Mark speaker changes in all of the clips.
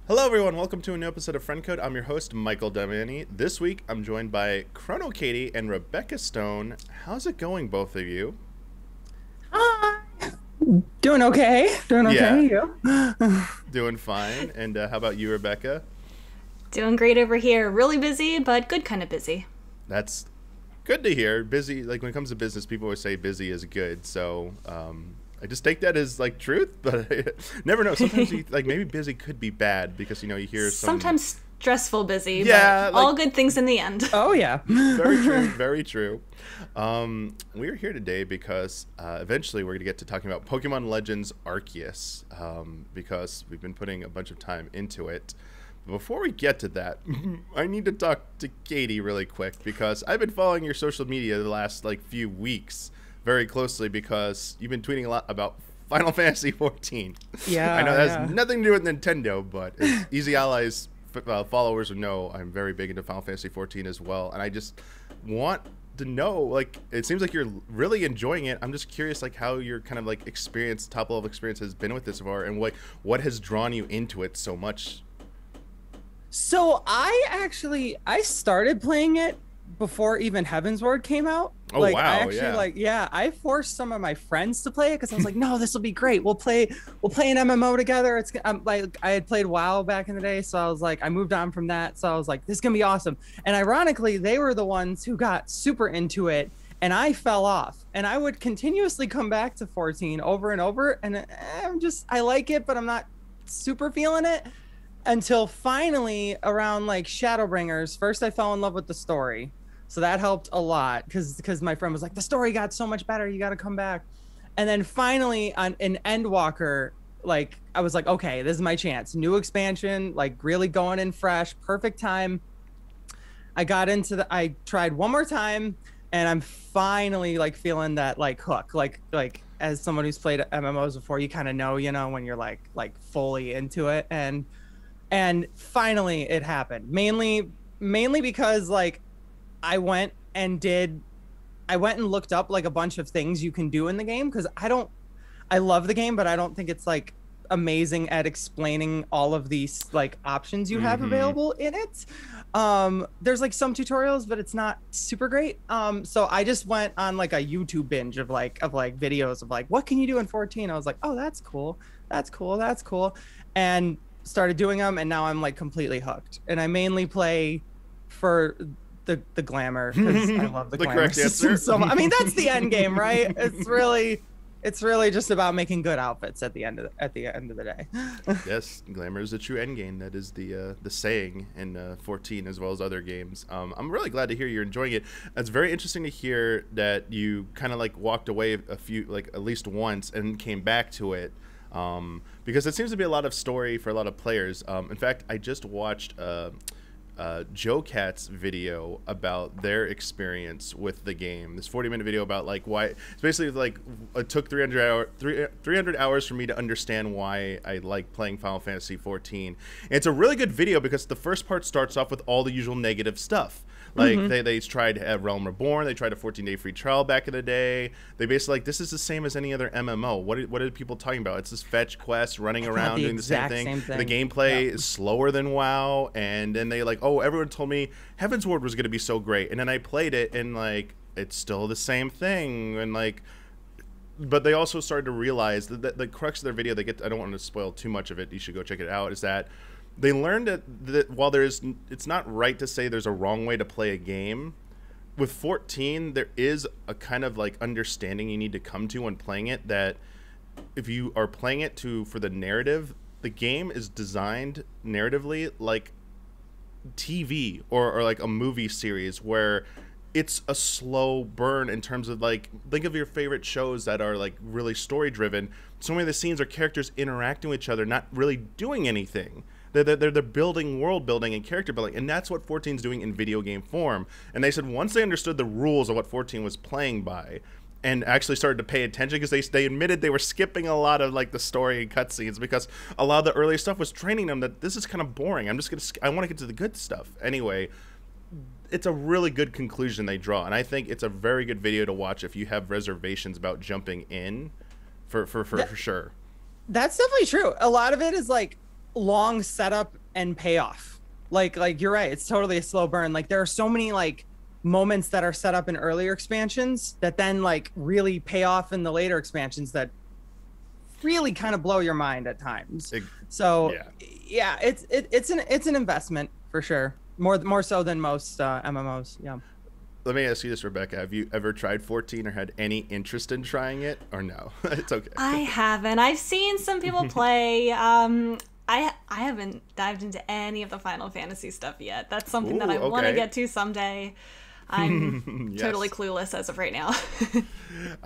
Speaker 1: Hello everyone, welcome to a new episode of Friend Code. I'm your host, Michael Damiani. This week, I'm joined by ChronoKatie and Rebecca Stone. How's it going, both of you?
Speaker 2: Hi. Doing okay.
Speaker 1: Yeah. Doing fine. And how about you, Rebecca?
Speaker 3: Doing great over here. Really busy, but good kind of busy.
Speaker 1: That's good to hear. Busy, like when it comes to business, people always say busy is good. So I just take that as like truth, but I never know. Sometimes you, like maybe busy could be bad because, you know, you hear
Speaker 3: sometimes stressful busy,
Speaker 1: yeah,
Speaker 3: but all good things in the end.
Speaker 2: Oh yeah.
Speaker 1: Very true, very true. We're here today because eventually we're going to get to talking about Pokemon Legends Arceus because we've been putting a bunch of time into it. But before we get to that, I need to talk to Katie really quick because I've been following your social media the last like few weeks very closely because you've been tweeting a lot about Final Fantasy XIV.
Speaker 2: Yeah,
Speaker 1: I know that has nothing to do with Nintendo, but as Easy Allies followers know, I'm very big into Final Fantasy XIV as well, and I just want to know, like, it seems like you're really enjoying it. I'm just curious, like, how your kind of like experience, top level experience, has been with this so far, and what has drawn you into it so much.
Speaker 2: So I started playing it before even Heavensward came out.
Speaker 1: Oh,
Speaker 2: like,
Speaker 1: wow,
Speaker 2: I actually,
Speaker 1: yeah.
Speaker 2: I forced some of my friends to play it because I was like, no, this will be great. We'll play an MMO together. Like, I had played WoW back in the day, so I was like, I moved on from that, so I was like, this is gonna be awesome. And ironically, they were the ones who got super into it, and I fell off. And I would continuously come back to 14 over and over, and I like it, but I'm not super feeling it. Until finally, around like Shadowbringers, first I fell in love with the story. So that helped a lot because my friend was like, the story got so much better, you got to come back. And then finally on an Endwalker, like I was like, okay, this is my chance. New expansion, like really going in fresh, perfect time. I tried one more time, and I'm finally like feeling that like hook. Like as someone who's played MMOs before, you kind of know, when you're like fully into it. And finally it happened. Mainly because like I went and looked up like a bunch of things you can do in the game, because I love the game, but I don't think it's like amazing at explaining all of these like options you have available in it. There's like some tutorials, but it's not super great. So I just went on like a YouTube binge of videos of like, what can you do in 14? I was like, oh, that's cool, and started doing them, and now I'm like completely hooked. And I mainly play for the glamour because I love the glamour system so much. I mean, that's the end game, right? It's really just about making good outfits at the end of the day.
Speaker 1: Yes, glamour is the true end game. That is the saying in 14 as well as other games. I'm really glad to hear you're enjoying it. It's very interesting to hear that you kind of like walked away a few, like at least once, and came back to it. Because it seems to be a lot of story for a lot of players. In fact, I just watched Joe Cat's video about their experience with the game. This 40-minute video about like why it's basically like it took 300 hours for me to understand why I like playing Final Fantasy XIV. And it's a really good video because the first part starts off with all the usual negative stuff. Like they tried to have Realm Reborn, they tried a 14-day free trial back in the day. They basically like, this is the same as any other MMO. What are people talking about? It's this fetch quest, running around doing the same thing. The gameplay is slower than WoW, and then they like, oh, everyone told me Heavensward was gonna be so great, and then I played it, and like it's still the same thing, and like. But they also started to realize that the crux of their video, I don't want to spoil too much of it. You should go check it out. Is that they learned that while it's not right to say there's a wrong way to play a game, with 14 there is a kind of like understanding you need to come to when playing it, that if you are playing it for the narrative, the game is designed narratively like TV or like a movie series, where it's a slow burn in terms of like, think of your favorite shows that are like really story driven. So many of the scenes are characters interacting with each other, not really doing anything. They're building world building and character building, and that's what 14's doing in video game form. And they said once they understood the rules of what 14 was playing by, and actually started to pay attention, because they admitted they were skipping a lot of like the story and cutscenes because a lot of the earlier stuff was training them that this is kind of boring. I want to get to the good stuff anyway. it's a really good conclusion they draw, and I think it's a very good video to watch if you have reservations about jumping in, for sure.
Speaker 2: That's definitely true. A lot of it is like long setup and payoff. Like you're right. It's totally a slow burn. Like there are so many like moments that are set up in earlier expansions that then like really pay off in the later expansions that really kind of blow your mind at times. Yeah, it's an investment for sure. More so than most MMOs. Yeah.
Speaker 1: Let me ask you this, Rebecca. Have you ever tried 14 or had any interest in trying it, or no? It's okay.
Speaker 3: I haven't. I've seen some people play. I haven't dived into any of the Final Fantasy stuff yet. That's something that I want to get to someday. I'm totally clueless as of right now.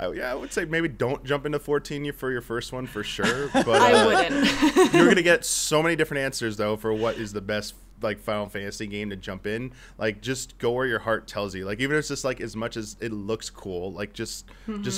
Speaker 1: Yeah, I would say maybe don't jump into 14 for your first one for sure. But
Speaker 3: I wouldn't.
Speaker 1: You're gonna get so many different answers though for what is the best like Final Fantasy game to jump in. Like just go where your heart tells you. Like even if it's just like as much as it looks cool, like just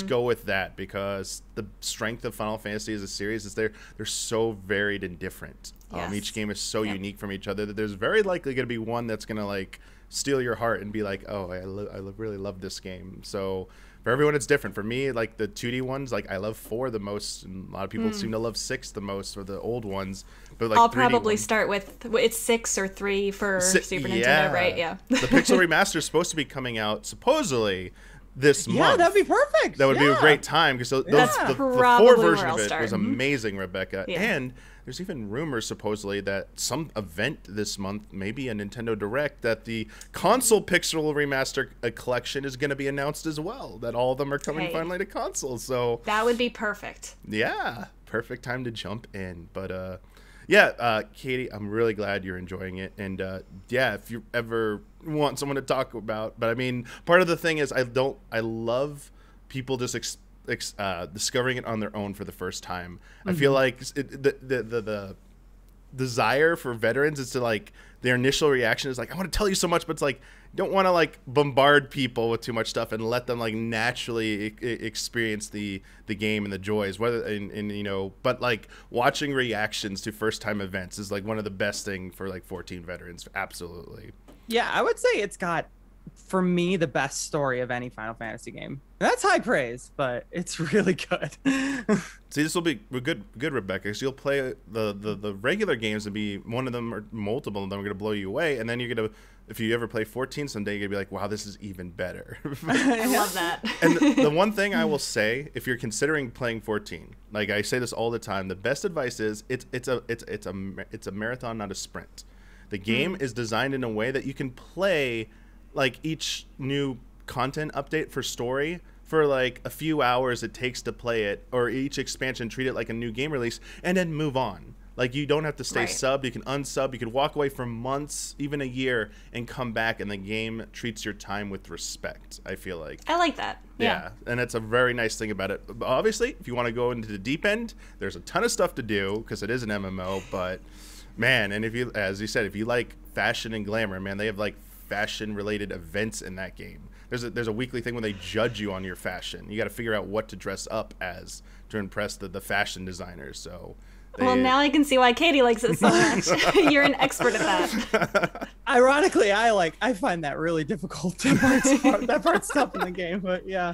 Speaker 1: go with that, because the strength of Final Fantasy as a series is they're so varied and different.
Speaker 3: Yes.
Speaker 1: Each game is so unique from each other that there's very likely going to be one that's going to like steal your heart and be like, oh, I really love this game. So for everyone it's different. For me, like the 2D ones, like I love 4 the most, and a lot of people seem to love 6 the most, or the old ones. But like
Speaker 3: I'll probably start with it's 6 or 3 for Super Nintendo, right? Yeah.
Speaker 1: The Pixel Remaster is supposed to be coming out supposedly this month.
Speaker 2: Yeah, that'd be perfect.
Speaker 1: That would be a great time, because the 4 version of it was amazing, Rebecca.
Speaker 3: Yeah.
Speaker 1: And there's even rumors supposedly that some event this month, maybe a Nintendo Direct, that the console Pixel Remaster collection is going to be announced as well. That all of them are coming finally to consoles. So
Speaker 3: that would be perfect.
Speaker 1: Yeah, perfect time to jump in. But yeah, Katie, I'm really glad you're enjoying it. And yeah, if you ever want someone to talk about, but I mean, part of the thing is I love people just discovering it on their own for the first time. I feel like the desire for veterans is to like, their initial reaction is like, I want to tell you so much, but it's like, you don't want to like bombard people with too much stuff and let them like naturally experience the game and the joys, whether and you know, but like watching reactions to first time events is like one of the best thing for like 14 veterans. Absolutely.
Speaker 2: Yeah, I would say it's got, for me, the best story of any Final Fantasy game. That's high praise, but it's really good.
Speaker 1: See, this will be good, Rebecca. So you'll play the regular games and be one of them or multiple of them are going to blow you away, and then you're going to, if you ever play 14 someday, you're going to be like, wow, this is even better.
Speaker 3: I love that.
Speaker 1: And the one thing I will say, if you're considering playing 14, like I say this all the time, the best advice is it's a marathon, not a sprint. The game is designed in a way that you can play like each new content update for story for like a few hours it takes to play it, or each expansion treat it like a new game release and then move on. Like you don't have to stay subbed, you can unsub, you can walk away for months, even a year, and come back and the game treats your time with respect, I feel like.
Speaker 3: I like that.
Speaker 1: Yeah, and it's a very nice thing about it. Obviously, if you want to go into the deep end, there's a ton of stuff to do because it is an MMO, but man, and if you, as you said, if you like fashion and glamour, man, they have like fashion related events in that game. There's a weekly thing when they judge you on your fashion. You got to figure out what to dress up as to impress the fashion designers. So
Speaker 3: well, now I can see why Katie likes it so much. You're an expert at that.
Speaker 2: Ironically, I find that really difficult. That part's tough in the game, but yeah.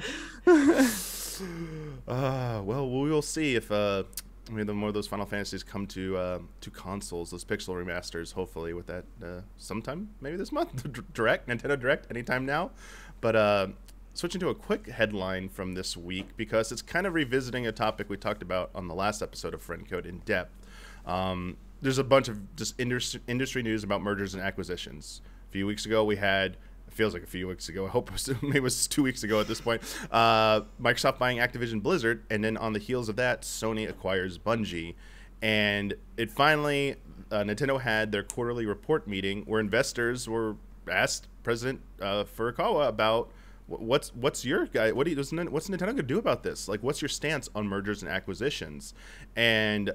Speaker 1: Well, we will see if the more of those Final Fantasies come to consoles, those Pixel remasters, hopefully with that sometime, maybe this month, Nintendo Direct, anytime now. But switching to a quick headline from this week, because it's kind of revisiting a topic we talked about on the last episode of Friend Code in depth. There's a bunch of just industry news about mergers and acquisitions. A few weeks ago we had, it feels like a few weeks ago, I hope maybe it was 2 weeks ago at this point, Microsoft buying Activision Blizzard, and then on the heels of that, Sony acquires Bungie. And it finally, Nintendo had their quarterly report meeting where investors were asked President Furukawa about what's your guy, what's Nintendo going to do about this? Like, what's your stance on mergers and acquisitions? And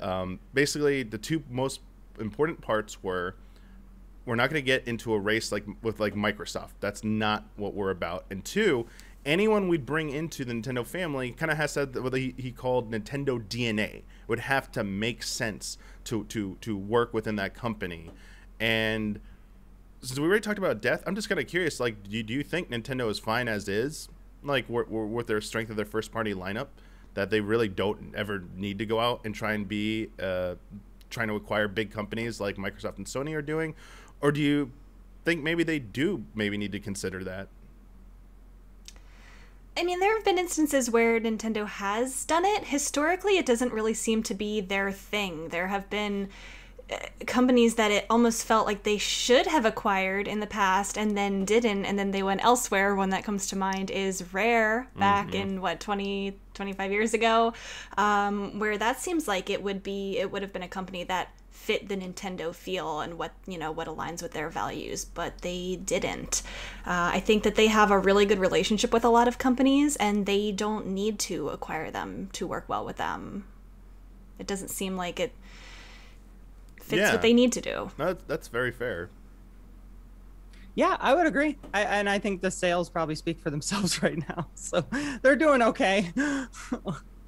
Speaker 1: basically, the two most important parts were, we're not going to get into a race with Microsoft. That's not what we're about. And two, anyone we bring into the Nintendo family kind of has to, what he called Nintendo DNA, would have to make sense to work within that company. And since we already talked about death, I'm just kind of curious. Like, do you think Nintendo is fine as is? Like, with their strength of their first party lineup, that they really don't ever need to go out and try and be trying to acquire big companies like Microsoft and Sony are doing, or do you think maybe they do need to consider that?
Speaker 3: I mean, there have been instances where Nintendo has done it. Historically, it doesn't really seem to be their thing. There have been companies that it almost felt like they should have acquired in the past and then didn't, and then they went elsewhere. One that comes to mind is Rare back in 25 years ago, where that seems like it would have been a company that fit the Nintendo feel and what aligns with their values, but they didn't. I think that they have a really good relationship with a lot of companies, and they don't need to acquire them to work well with them. It doesn't seem like it fits what they need to do.
Speaker 1: No, that's very fair.
Speaker 2: Yeah, I would agree. I think the sales probably speak for themselves right now. So they're doing okay.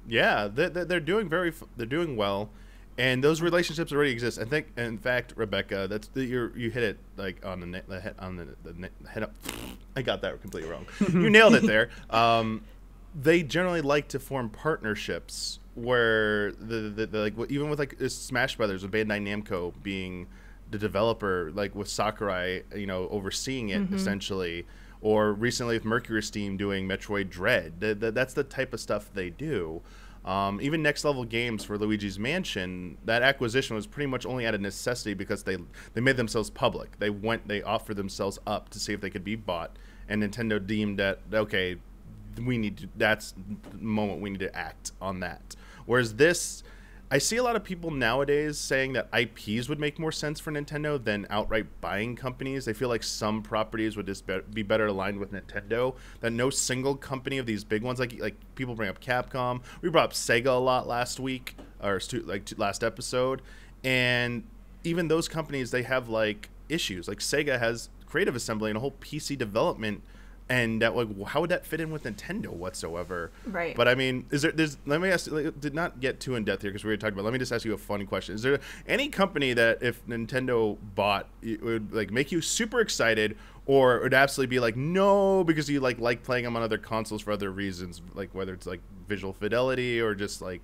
Speaker 1: Yeah, they're doing well, and those relationships already exist. I think, in fact, Rebecca, you hit it like on the head up. I got that completely wrong. You nailed it there. They generally like to form partnerships where the like even with like Smash Brothers, with Bandai Namco being the developer, like with Sakurai, overseeing it essentially, or recently with Mercury Steam doing Metroid Dread. That's the type of stuff they do. Even Next Level Games for Luigi's Mansion, that acquisition was pretty much only out of necessity because they made themselves public. They offered themselves up to see if they could be bought, and Nintendo deemed that, okay, that's the moment we need to act on that. Whereas this, I see a lot of people nowadays saying that IPs would make more sense for Nintendo than outright buying companies. They feel like some properties would just be better aligned with Nintendo. That no single company of these big ones, like people bring up Capcom. We brought up Sega a lot last week, or last episode. And even those companies, they have like issues. Like Sega has Creative Assembly and a whole PC development. And that, like, how would that fit in with Nintendo whatsoever?
Speaker 3: Right.
Speaker 1: But I mean, let me ask. Did not get too in depth here because we were talking about. Let me just ask you a fun question. Is there any company that if Nintendo bought, it would like make you super excited, or it would absolutely be like no because you like playing them on other consoles for other reasons, like whether it's like visual fidelity or just like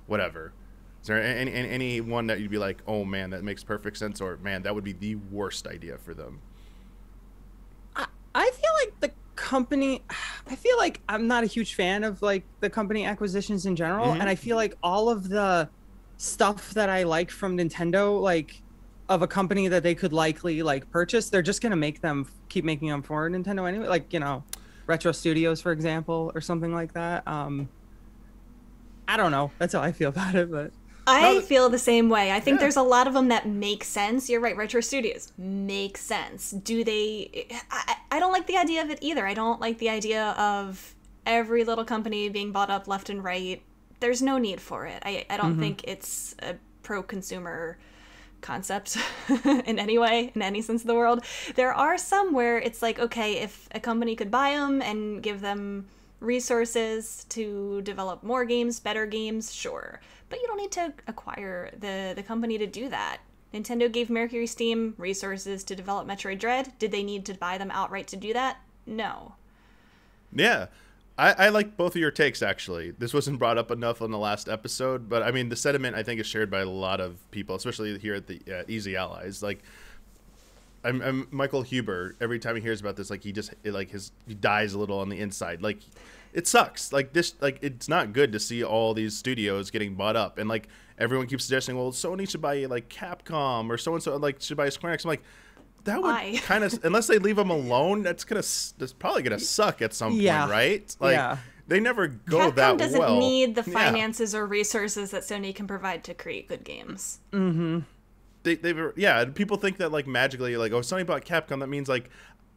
Speaker 1: whatever? Is there any one that you'd be like, oh man, that makes perfect sense, or man, that would be the worst idea for them?
Speaker 2: I feel like I feel like I'm not a huge fan of like the company acquisitions in general. And I feel like all of the stuff that I like from Nintendo, like of a company that they could likely like purchase, they're just going to keep making them for Nintendo anyway. Like, Retro Studios, for example, or something like that. I don't know. That's how I feel about it, but
Speaker 3: I feel the same way. I think there's a lot of them that make sense. You're right, Retro Studios make sense. Do they... I don't like the idea of it either. I don't like the idea of every little company being bought up left and right. There's no need for it. I don't think it's a pro-consumer concept in any way, in any sense of the world. There are some where it's like, okay, if a company could buy them and give them resources to develop more games, better games, sure. But you don't need to acquire the company to do that. Nintendo gave Mercury Steam resources to develop Metroid Dread. Did they need to buy them outright to do that? No.
Speaker 1: Yeah. I like both of your takes, actually. This wasn't brought up enough on the last episode, but I mean, the sentiment I think is shared by a lot of people, especially here at the Easy Allies. Like, I'm Michael Huber. Every time he hears about this, like he dies a little on the inside. Like, it sucks. Like this, like it's not good to see all these studios getting bought up, and like everyone keeps suggesting, well, Sony should buy like Capcom or so and so, like should buy Square Enix. I'm like, that would kind of, unless they leave them alone, that's probably gonna suck at some point, right? Like they never go
Speaker 3: Capcom
Speaker 1: that well.
Speaker 3: Capcom doesn't need the finances or resources that Sony can provide to create good games.
Speaker 1: People think that like magically, like, oh, Sony bought Capcom, that means like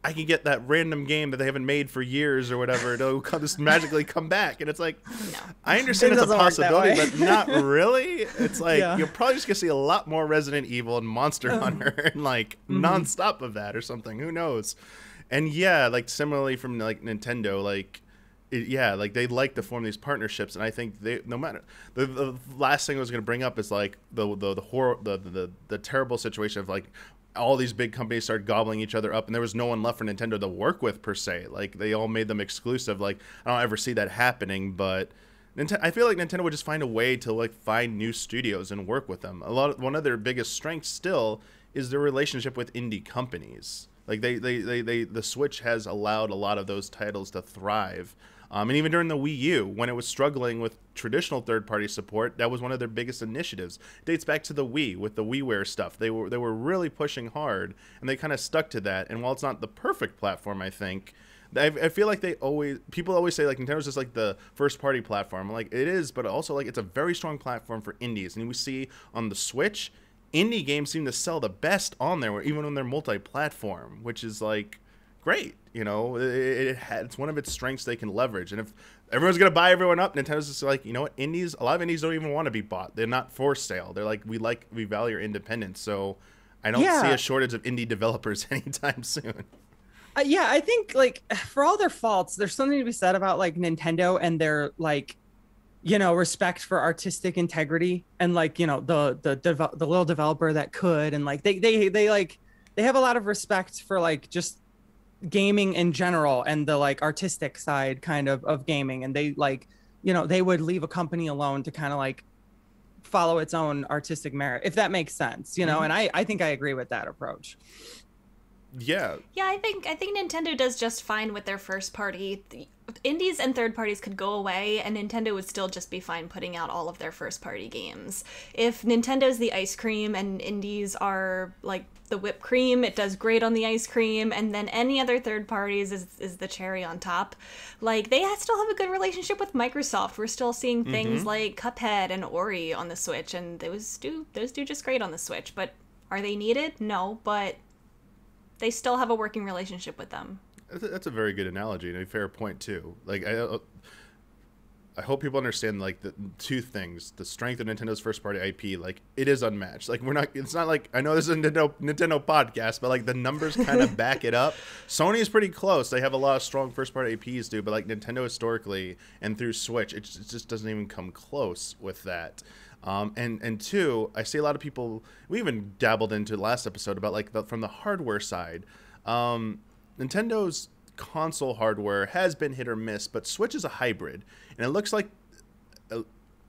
Speaker 1: I can get that random game that they haven't made for years or whatever. It'll just magically come back, and it's like, no. I understand it's a possibility, but not really. It's like you're probably just gonna see a lot more Resident Evil and Monster Hunter and like nonstop of that or something. Who knows? And like similarly from like Nintendo, like. Like they like to form these partnerships, and I think no matter the last thing I was going to bring up is like the horror, the terrible situation of like all these big companies started gobbling each other up, and there was no one left for Nintendo to work with per se. Like they all made them exclusive. Like I don't ever see that happening, but I feel like Nintendo would just find a way to like find new studios and work with them. One of their biggest strengths still is their relationship with indie companies. Like the Switch has allowed a lot of those titles to thrive. And even during the Wii U, when it was struggling with traditional third-party support, that was one of their biggest initiatives. It dates back to the Wii with the WiiWare stuff. They were really pushing hard, and they kind of stuck to that. And while it's not the perfect platform, I think, I feel like people always say like Nintendo's just like the first-party platform. Like it is, but also like it's a very strong platform for indies. And we see on the Switch, indie games seem to sell the best on there, even when they're multi-platform, which is like great. You know, it's one of its strengths they can leverage. And if everyone's going to buy everyone up, Nintendo's just like, you know what, a lot of indies don't even want to be bought. They're not for sale. They're like, we value your independence. So I don't see a shortage of indie developers anytime soon.
Speaker 2: Yeah, I think like for all their faults, there's something to be said about like Nintendo and their like, you know, respect for artistic integrity and like, you know, the little developer that could, and like they have a lot of respect for like just gaming in general and the like artistic side kind of gaming, and they like, you know, they would leave a company alone to kind of like follow its own artistic merit, if that makes sense, you know. And I think I agree with that approach.
Speaker 3: Yeah, I think Nintendo does just fine with their first party. Indies and third parties could go away and Nintendo would still just be fine putting out all of their first party games. If Nintendo's the ice cream and indies are like the whipped cream, it does great on the ice cream, and then any other third parties is the cherry on top. Like they still have a good relationship with Microsoft. We're still seeing things like Cuphead and Ori on the Switch, and those do just great on the Switch. But are they needed? No, but they still have a working relationship with them.
Speaker 1: That's a very good analogy and a fair point too. Like I hope people understand like the two things: the strength of Nintendo's first party IP. Like it is unmatched. Like it's not like, I know this is a Nintendo podcast, but like the numbers kind of back it up. Sony is pretty close. They have a lot of strong first party IPs too, but like Nintendo historically and through Switch, it just doesn't even come close with that. And two, I see a lot of people, we even dabbled into last episode about like from the hardware side. Nintendo's console hardware has been hit or miss, but Switch is a hybrid, and it looks like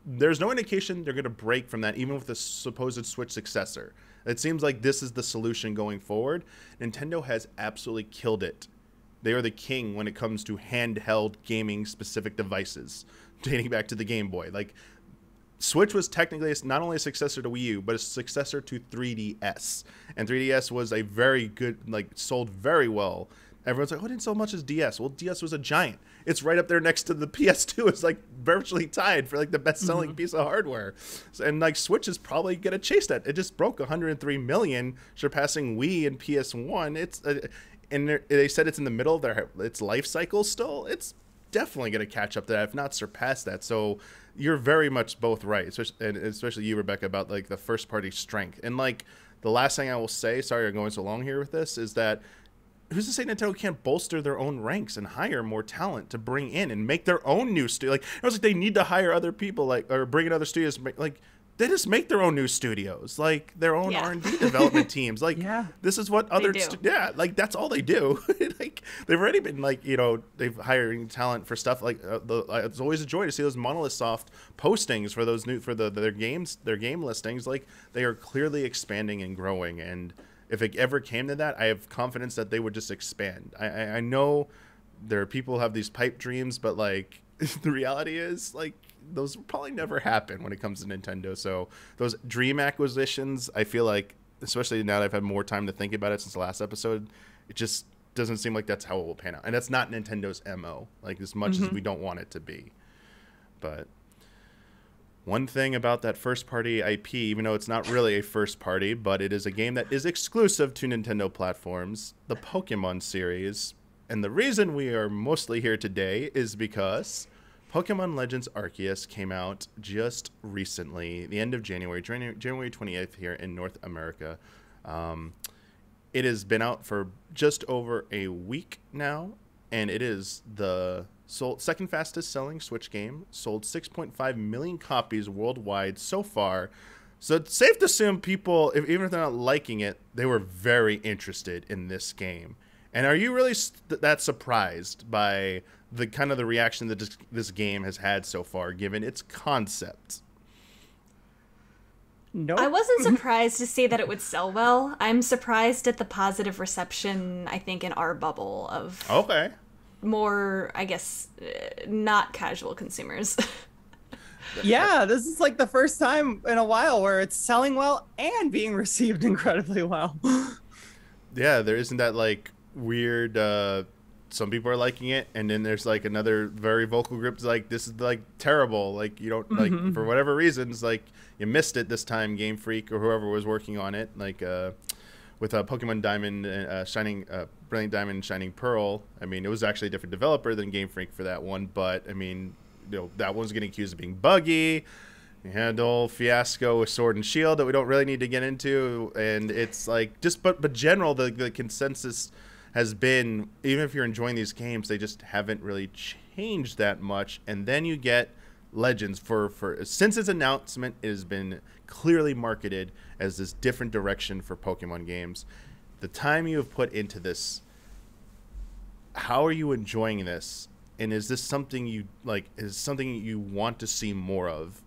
Speaker 1: there's no indication they're going to break from that, even with the supposed Switch successor. It seems like this is the solution going forward. Nintendo has absolutely killed it. They are the king when it comes to handheld gaming specific devices, dating back to the Game Boy. Like Switch was technically not only a successor to Wii U, but a successor to 3DS. And 3DS was a very good, like, sold very well. Everyone's like, oh, it didn't sell much as DS. Well, DS was a giant. It's right up there next to the PS2. It's like virtually tied for like the best-selling piece of hardware. And like Switch is probably going to chase that. It just broke 103 million, surpassing Wii and PS1. And they said it's in the middle of its life cycle still. It's definitely going to catch up to that, if not surpass that. So you're very much both right, especially you, Rebecca, about like the first party strength. And like the last thing I will say, sorry I'm going so long here with this, is that who's to say Nintendo can't bolster their own ranks and hire more talent to bring in and make their own new studio? Like it was like they need to hire other people, like, or bring in other studios. Like they just make their own new studios, like their own R&D development teams. Like this is what other like that's all they do. Like they've already been like, you know, they've hiring talent for stuff like it's always a joy to see those Monolith Soft postings for those their game listings. Like they are clearly expanding and growing, and if it ever came to that, I have confidence that they would just expand. I know there are people who have these pipe dreams, but like the reality is like those will probably never happen when it comes to Nintendo. So those dream acquisitions, I feel like, especially now that I've had more time to think about it since the last episode, it just doesn't seem like that's how it will pan out. And that's not Nintendo's MO, like as much as we don't want it to be. But one thing about that first party IP, even though it's not really a first party, but it is a game that is exclusive to Nintendo platforms, the Pokemon series. And the reason we are mostly here today is because Pokémon Legends Arceus came out just recently, the end of January 28th here in North America. It has been out for just over a week now, and it is the second fastest selling Switch game, sold 6.5 million copies worldwide so far, So it's safe to assume people, even if they're not liking it, they were very interested in this game. And are you really that surprised by the kind of the reaction that this game has had so far, given its concept?
Speaker 2: No,
Speaker 3: I wasn't surprised to see that it would sell well. I'm surprised at the positive reception, I think, in our bubble of more, I guess, not casual consumers.
Speaker 2: Yeah, this is like the first time in a while where it's selling well and being received incredibly well.
Speaker 1: Yeah, there isn't that like weird some people are liking it, and then there's like another very vocal group that's like, this is like terrible, like you don't like for whatever reasons, like you missed it this time, Game Freak or whoever was working on it, like with Pokemon Diamond Shining Brilliant Diamond and Shining Pearl. I mean, it was actually a different developer than Game Freak for that one, but I mean, you know, that one's getting accused of being buggy. You had the whole fiasco with Sword and Shield that we don't really need to get into, and it's like just but general the consensus has been, even if you're enjoying these games, they just haven't really changed that much. And then you get Legends for since its announcement, it has been clearly marketed as this different direction for Pokemon games. The time you have put into this, how are you enjoying this? And is this something you like? Is something you want to see more of?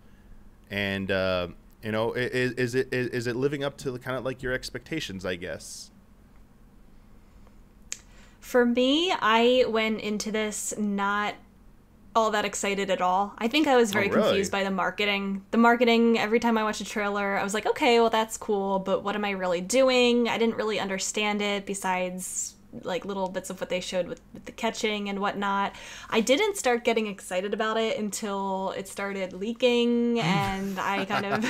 Speaker 1: And you know, is it living up to kind of like your expectations, I guess?
Speaker 3: For me, I went into this not all that excited at all. I think I was very confused by the marketing. The marketing, every time I watched a trailer, I was like, okay, well, that's cool, but what am I really doing? I didn't really understand it besides like little bits of what they showed with the catching and whatnot. I didn't start getting excited about it until it started leaking, and I kind of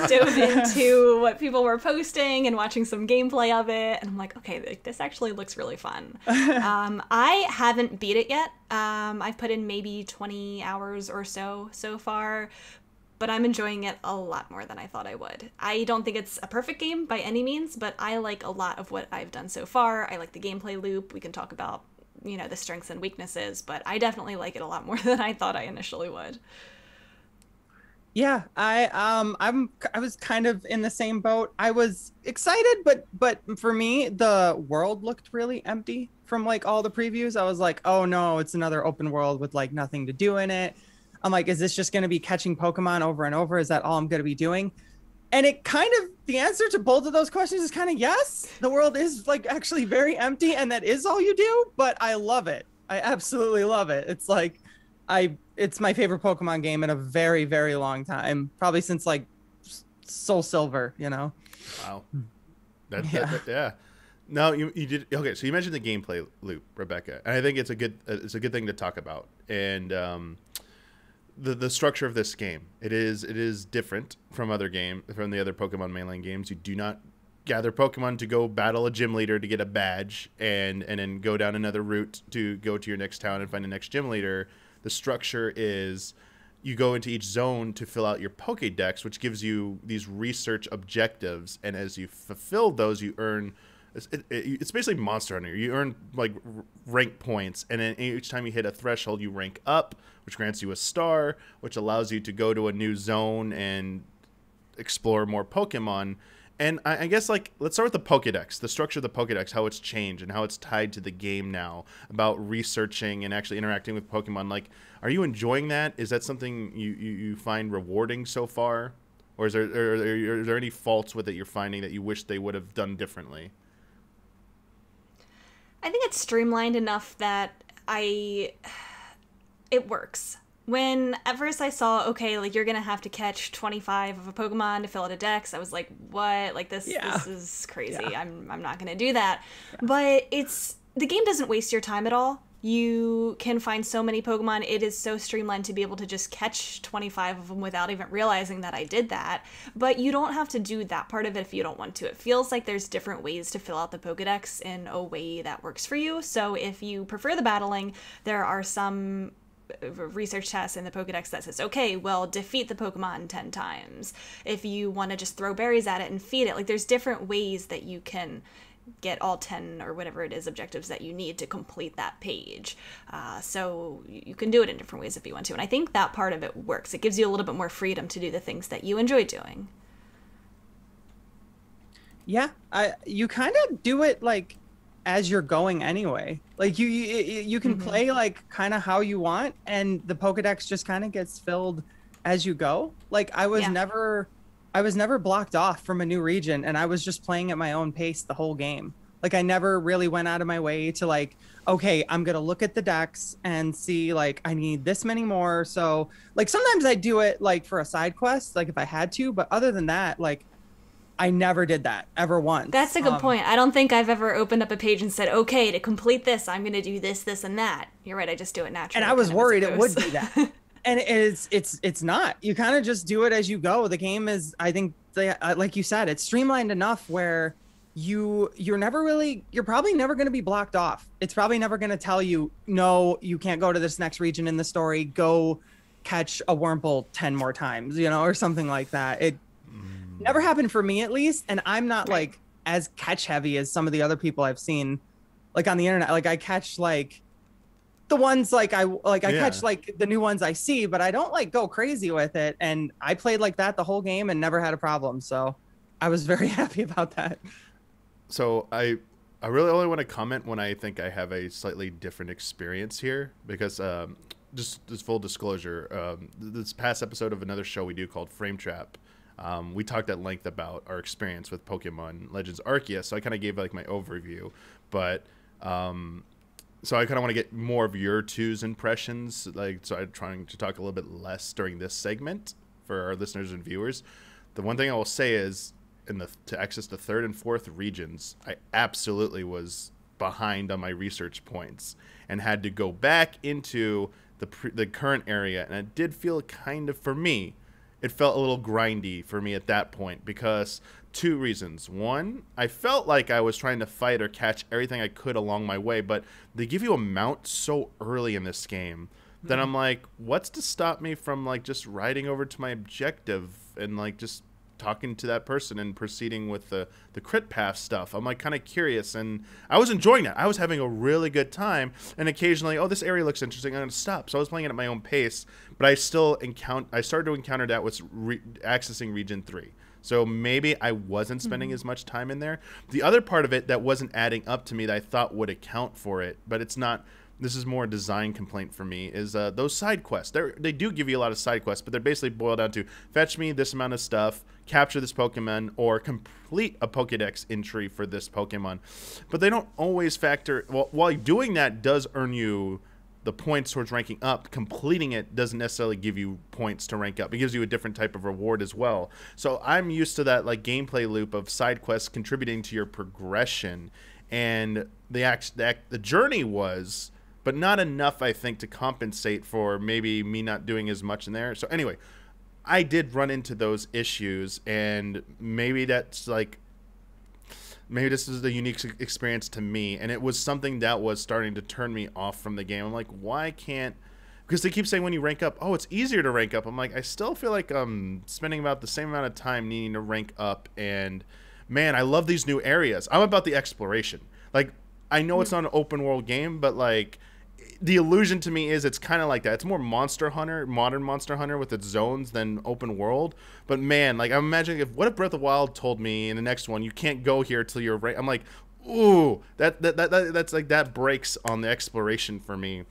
Speaker 3: dove into what people were posting and watching some gameplay of it, and I'm like, okay, like, this actually looks really fun. I haven't beat it yet. I've put in maybe 20 hours or so far, but I'm enjoying it a lot more than I thought I would. I don't think it's a perfect game by any means, but I like a lot of what I've done so far. I like the gameplay loop. We can talk about, you know, the strengths and weaknesses, but I definitely like it a lot more than I thought I initially would.
Speaker 2: Yeah, I was kind of in the same boat. I was excited, but for me, the world looked really empty from like all the previews. I was like, oh no, it's another open world with like nothing to do in it. I'm like, is this just going to be catching Pokemon over and over? Is that all I'm going to be doing? And it kind of, the answer to both of those questions is kind of yes. The world is like actually very empty, and that is all you do, but I love it. I absolutely love it. It's like, it's my favorite Pokemon game in a very, very long time. Probably since like Soul Silver, you know?
Speaker 1: Wow. Yeah. No, you did. Okay, so you mentioned the gameplay loop, Rebecca, and I think it's a good thing to talk about. And the structure of this game, it is different from the other Pokemon mainline games. You do not gather Pokemon to go battle a gym leader to get a badge and then go down another route to go to your next town and find the next gym leader. The structure is you go into each zone to fill out your Pokédex, which gives you these research objectives, and as you fulfill those, you earn. It's basically Monster Hunter. You earn like rank points, and then each time you hit a threshold, you rank up, which grants you a star, which allows you to go to a new zone and explore more Pokemon. And I guess, like, let's start with the Pokédex, the structure of the Pokédex, how it's changed and how it's tied to the game now, about researching and actually interacting with Pokemon. Like, are you enjoying that? Is that something you find rewarding so far? Or is there any faults with it you're finding that you wish they would have done differently?
Speaker 3: I think it's streamlined enough that it works. When at first I saw, okay, like you're going to have to catch 25 of a Pokemon to fill out a dex, I was like, what? Like this is crazy. Yeah. I'm not going to do that. Yeah. But the game doesn't waste your time at all. You can find so many Pokemon. It is so streamlined to be able to just catch 25 of them without even realizing that I did that. But you don't have to do that part of it if you don't want to. It feels like there's different ways to fill out the Pokedex in a way that works for you. So if you prefer the battling, there are some research tests in the Pokedex that says, okay, well, defeat the Pokemon 10 times. If you want to just throw berries at it and feed it, like there's different ways that you can get all 10 or whatever it is objectives that you need to complete that page. So you can do it in different ways if you want to. And I think that part of it works. It gives you a little bit more freedom to do the things that you enjoy doing.
Speaker 2: Yeah, you kind of do it like as you're going anyway. Like you can play like kind of how you want, and the Pokedex just kind of gets filled as you go. Like I was never blocked off from a new region, and I was just playing at my own pace the whole game. Like I never really went out of my way to like, okay, I'm gonna look at the decks and see like I need this many more. So like sometimes I do it like for a side quest, like if I had to, but other than that, like I never did that ever once.
Speaker 3: That's a good point. I don't think I've ever opened up a page and said, okay, to complete this, I'm going to do this, this, and that. You're right. I just do it naturally.
Speaker 2: And I was worried it would be that. And it's not. You kind of just do it as you go. The game is, I think, like you said, it's streamlined enough where you're probably never going to be blocked off. It's probably never going to tell you, no, you can't go to this next region in the story. Go catch a Wurmple 10 more times, or something like that. It never happened for me, at least. And I'm not like as catch heavy as some of the other people I've seen like on the internet. Like I catch like the ones I catch like the new ones I see, but I don't like go crazy with it. And I played like that the whole game and never had a problem. So I was very happy about that.
Speaker 1: So I really only want to comment when I think I have a slightly different experience here, because just full disclosure, this past episode of another show we do called Frame Trap, we talked at length about our experience with Pokemon Legends Arceus, so I kind of gave like my overview, but so I kind of want to get more of your two's impressions, so I'm trying to talk a little bit less during this segment for our listeners and viewers. The one thing I will say is, to access the 3rd and 4th regions, I absolutely was behind on my research points and had to go back into the current area, and it did feel kind of, for me, it felt a little grindy for me at that point, because 2 reasons. One, I felt like I was trying to fight or catch everything I could along my way, but they give you a mount so early in this game that I'm like, what's to stop me from like just riding over to my objective and like just talking to that person and proceeding with the crit path stuff? I'm like kind of curious, and I was enjoying that. I was having a really good time, and occasionally, oh, this area looks interesting, I'm going to stop. So I was playing it at my own pace, but I started to encounter that with accessing Region 3. So maybe I wasn't spending as much time in there. The other part of it that wasn't adding up to me that I thought would account for it, but it's not, this is more a design complaint for me, is those side quests. They do give you a lot of side quests, but they're basically boiled down to fetch me this amount of stuff, capture this Pokemon, or complete a Pokedex entry for this Pokemon. But they don't always factor, well, while doing that does earn you the points towards ranking up, completing it doesn't necessarily give you points to rank up. It gives you a different type of reward as well. So I'm used to that like gameplay loop of side quests contributing to your progression, and the journey was, but not enough, I think, to compensate for maybe me not doing as much in there. So anyway, I did run into those issues, and maybe that's like, maybe this is the unique experience to me, and it was something that was starting to turn me off from the game. I'm like, why can't, because they keep saying when you rank up, oh, it's easier to rank up. I'm like, I still feel like I'm spending about the same amount of time needing to rank up, and man, I love these new areas. I'm about the exploration. Like, I know it's not an open world game, but like, the illusion to me is it's kind of like that. It's more Monster Hunter, modern Monster Hunter with its zones than open world. But man, like I'm imagining what if Breath of the Wild told me in the next one you can't go here till you're right. I'm like, ooh, that's like that breaks on the exploration for me,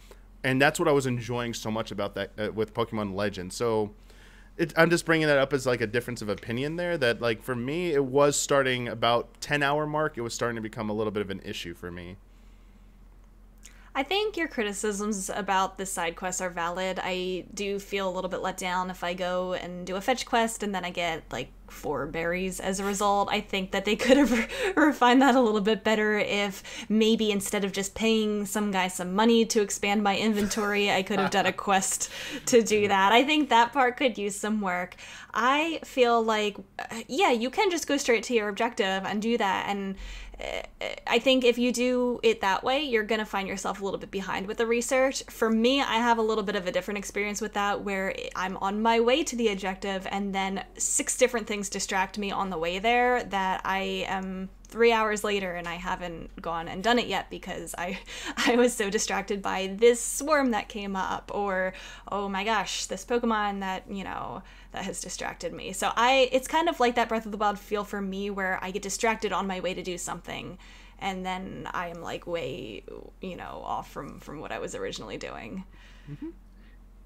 Speaker 1: and that's what I was enjoying so much about that with Pokemon Legends. So I'm just bringing that up as like a difference of opinion there. That like for me, it was starting about 10-hour mark. It was starting to become a little bit of an issue for me.
Speaker 3: I think your criticisms about the side quests are valid. I do feel a little bit let down if I go and do a fetch quest and then I get like 4 berries as a result. I think that they could have refined that a little bit better if maybe instead of just paying some guy some money to expand my inventory, I could have done a quest to do that. I think that part could use some work. I feel like, yeah, you can just go straight to your objective and do that, and I think if you do it that way, you're going to find yourself a little bit behind with the research. For me, I have a little bit of a different experience with that, where I'm on my way to the objective and then 6 different things distract me on the way there that I am 3 hours later and I haven't gone and done it yet because I was so distracted by this swarm that came up, or oh my gosh, this Pokemon that, you know, that has distracted me. So it's kind of like that Breath of the Wild feel for me, where I get distracted on my way to do something and then I am like way, you know, off from what I was originally doing.
Speaker 2: Mm-hmm.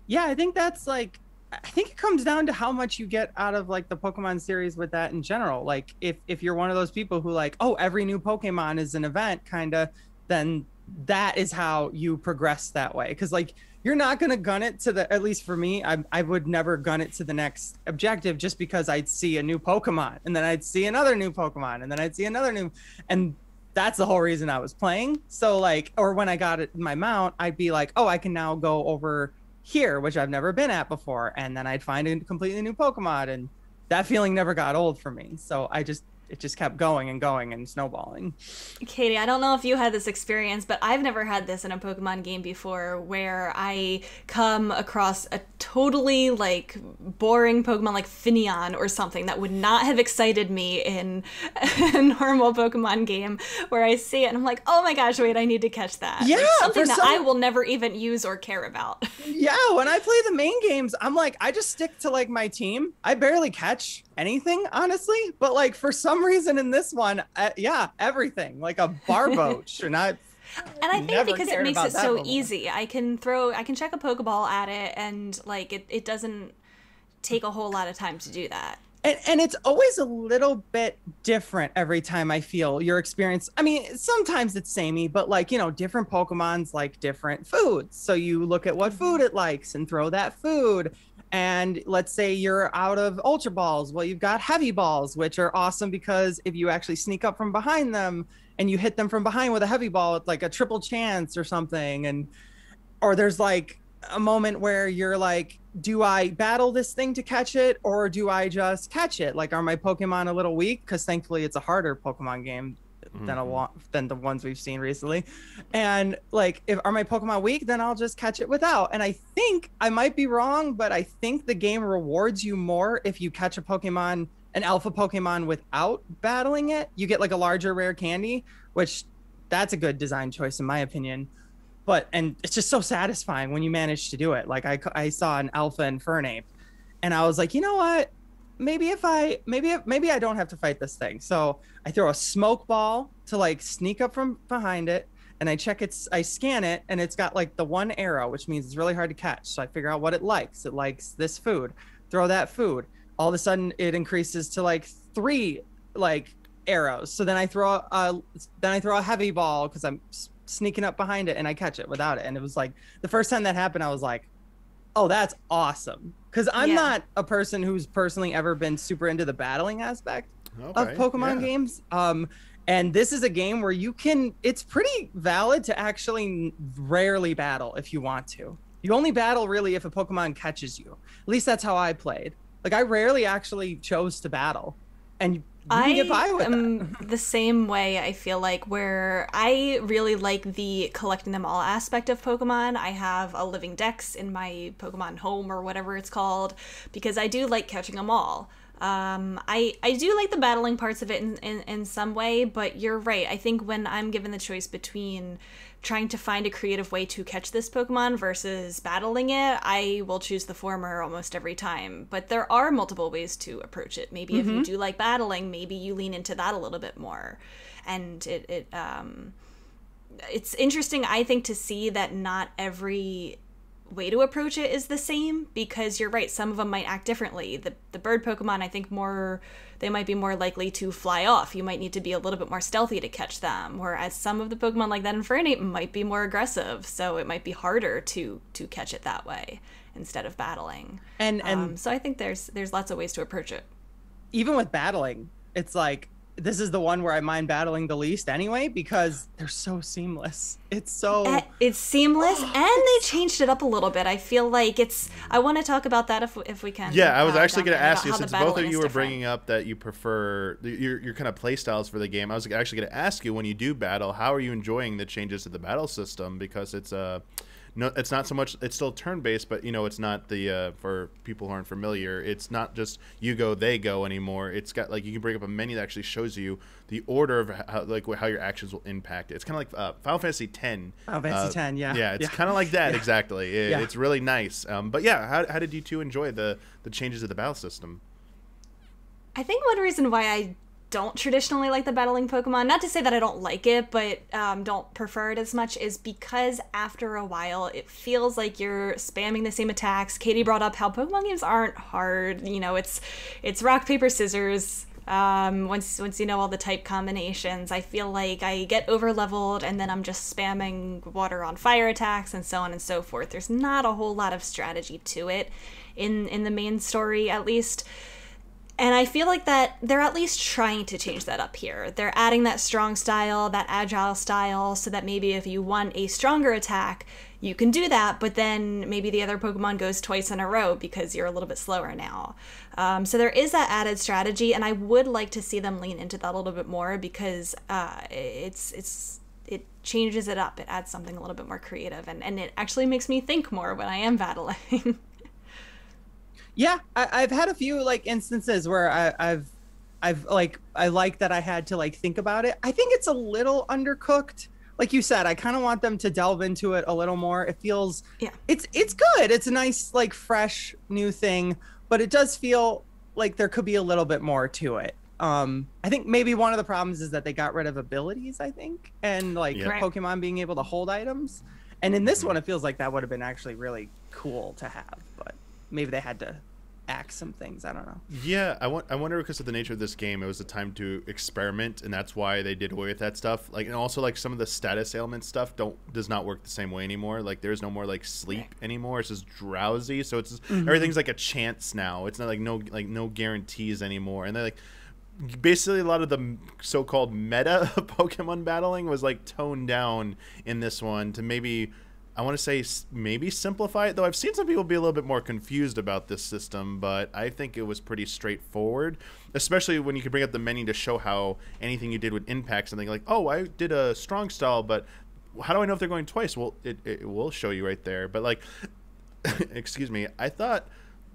Speaker 2: Yeah, I think that's like, I think it comes down to how much you get out of like the Pokemon series with that in general. Like if you're one of those people who like, oh, every new Pokemon is an event kind of, then that is how you progress that way. Because like, you're not going to gun it to the, at least for me, I would never gun it to the next objective just because I'd see a new Pokemon and then I'd see another new Pokemon and then I'd see another new, and that's the whole reason I was playing. So like, or when I got it in my mount, I'd be like, oh, I can now go over here, which I've never been at before. And then I'd find a completely new Pokemon, and that feeling never got old for me. So it just kept going and going and snowballing.
Speaker 3: Katie, I don't know if you had this experience, but I've never had this in a Pokemon game before, where I come across a totally like boring Pokemon like Finneon or something that would not have excited me in a normal Pokemon game, where I see it and I'm like, oh my gosh, wait, I need to catch that.
Speaker 2: Yeah,
Speaker 3: like something that I will never even use or care about.
Speaker 2: Yeah, when I play the main games, I'm like, I just stick to like my team. I barely catch anything, honestly, but like for some reason in this one, yeah, everything, like a Barboach. And I
Speaker 3: think because it makes it so easy, I can check a Pokeball at it, and like it doesn't take a whole lot of time to do that.
Speaker 2: And it's always a little bit different every time. I feel your experience. I mean, sometimes it's samey, but like, you know, different Pokemons like different foods. So you look at what food it likes and throw that food. And let's say you're out of Ultra Balls. Well, you've got Heavy Balls, which are awesome because if you actually sneak up from behind them and you hit them from behind with a Heavy Ball, it's like a triple chance or something. And or there's like a moment where you're like, do I battle this thing to catch it, or do I just catch it? Like, are my Pokemon a little weak? Because thankfully it's a harder Pokemon game than the ones we've seen recently. And like, if are my Pokemon weak, then I'll just catch it without. And I think I might be wrong, but I think the game rewards you more if you catch a Pokemon, an alpha Pokemon, without battling it. You get like a larger rare candy, which that's a good design choice in my opinion. And it's just so satisfying when you manage to do it. Like I saw an alpha Infernape and I was like, you know what? Maybe I don't have to fight this thing. So I throw a smoke ball to like sneak up from behind it, and I scan it, and it's got like the one arrow, which means it's really hard to catch. So I figure out what it likes. It likes this food. Throw that food. All of a sudden it increases to like 3 like arrows. So then I throw a Heavy Ball because I'm sneaking up behind it, and I catch it without it. And it was like the first time that happened, I was like, oh, that's awesome. Because I'm not a person who's personally ever been super into the battling aspect of Pokemon games. And this is a game where it's pretty valid to actually rarely battle if you want to. You only battle really if a Pokemon catches you. At least that's how I played. Like, I rarely actually chose to battle. And you can get by with that.
Speaker 3: The same way, I feel like, where I really like the collecting them all aspect of Pokemon. I have a living dex in my Pokemon home or whatever it's called, because I do like catching them all. I do like the battling parts of it in some way, but you're right. I think when I'm given the choice between trying to find a creative way to catch this Pokemon versus battling it, I will choose the former almost every time. But there are multiple ways to approach it. Maybe if you do like battling, maybe you lean into that a little bit more. And it's interesting, I think, to see that not every way to approach it is the same, because you're right, some of them might act differently. The bird Pokemon, I think they might be more likely to fly off. You might need to be a little bit more stealthy to catch them, whereas some of the Pokemon like that Infernape might be more aggressive, so it might be harder to catch it that way instead of battling. And so I think there's lots of ways to approach it.
Speaker 2: Even with battling, it's like, this is the one where I mind battling the least anyway, because they're so seamless. It's seamless, and they changed it up a little bit. I feel like I want to talk about that if we can.
Speaker 1: Yeah, I was actually going to ask you, since both of you were bringing up that you prefer your kind of play styles for the game, I was actually going to ask you, when you do battle, how are you enjoying the changes to the battle system? Because it's no, it's not so much. It's still turn based, but it's not the for people who aren't familiar. It's not just you go, they go anymore. It's got like you can bring up a menu that actually shows you the order of how your actions will impact it. It's kind of like Final Fantasy X.
Speaker 2: Final Fantasy X, yeah.
Speaker 1: Yeah, it's kind of like that exactly.
Speaker 2: Yeah.
Speaker 1: It's really nice. But yeah, how did you two enjoy the changes to the battle system?
Speaker 3: I think one reason why I don't traditionally like the battling Pokemon, not to say that I don't like it, but don't prefer it as much, is because after a while it feels like you're spamming the same attacks. Katie brought up how Pokemon games aren't hard. It's rock, paper, scissors. Once you know all the type combinations, I feel like I get over leveled and then I'm just spamming water on fire attacks and so on and so forth. There's not a whole lot of strategy to it in the main story, at least. And I feel like that they're at least trying to change that up here. They're adding that strong style, that agile style, so that maybe if you want a stronger attack, you can do that, but then maybe the other Pokemon goes twice in a row because you're a little bit slower now. So there is that added strategy, and I would like to see them lean into that a little bit more because it changes it up. It adds something a little bit more creative, and it actually makes me think more when I am battling.
Speaker 2: Yeah, I've had a few like instances where I like that I had to like think about it. I think it's a little undercooked. Like you said, I kind of want them to delve into it a little more. It feels, it's good. It's a nice like fresh new thing, but it does feel like there could be a little bit more to it. I think maybe one of the problems is that they got rid of abilities, I think, and like Pokemon being able to hold items. And in this one, it feels like that would have been actually really cool to have, but maybe they had to axe some things. I don't know.
Speaker 1: Yeah, I wonder because of the nature of this game, it was a time to experiment, and that's why they did away with that stuff. Like, and also like some of the status ailment stuff does not work the same way anymore. Like, there's no more like sleep anymore. It's just drowsy. So it's just, everything's like a chance now. It's not like no guarantees anymore. And they're like, basically a lot of the so-called meta Pokemon battling was like toned down in this one to maybe, I want to say maybe simplify it, though I've seen some people be a little bit more confused about this system, but I think it was pretty straightforward, especially when you can bring up the menu to show how anything you did would impact something. Like, oh, I did a strong style, but how do I know if they're going twice? Well, it will show you right there. But like, excuse me, I thought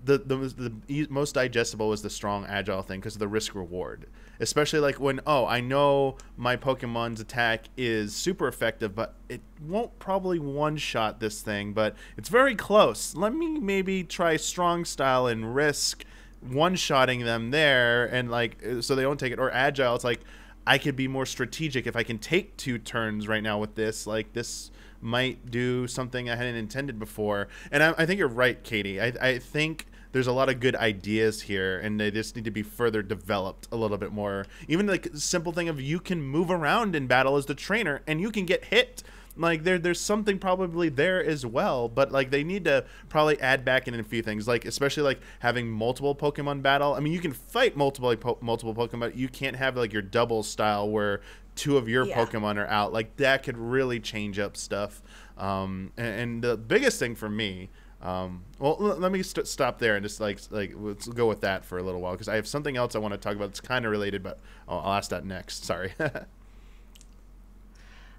Speaker 1: the most digestible was the strong agile thing because of the risk reward, especially like when, oh, I know my Pokemon's attack is super effective, but it won't probably one-shot this thing, but it's very close. Let me maybe try strong style and risk one-shotting them there, and like so they don't take it. Or agile, it's like I could be more strategic if I can take 2 turns right now with this. Like this might do something I hadn't intended before. And I think you're right, Katie. I think there's a lot of good ideas here, and they just need to be further developed a little bit more. Even like simple thing of you can move around in battle as the trainer, and you can get hit. Like there's something probably there as well, but like they need to probably add back in a few things, like especially like having multiple Pokemon battle. I mean, you can fight multiple Pokemon, but you can't have like your double style where 2 of your Pokemon are out. Like that could really change up stuff. And the biggest thing for me, well, let me stop there and just like let's go with that for a little while because I have something else I want to talk about that's kind of related, but I'll ask that next. Sorry.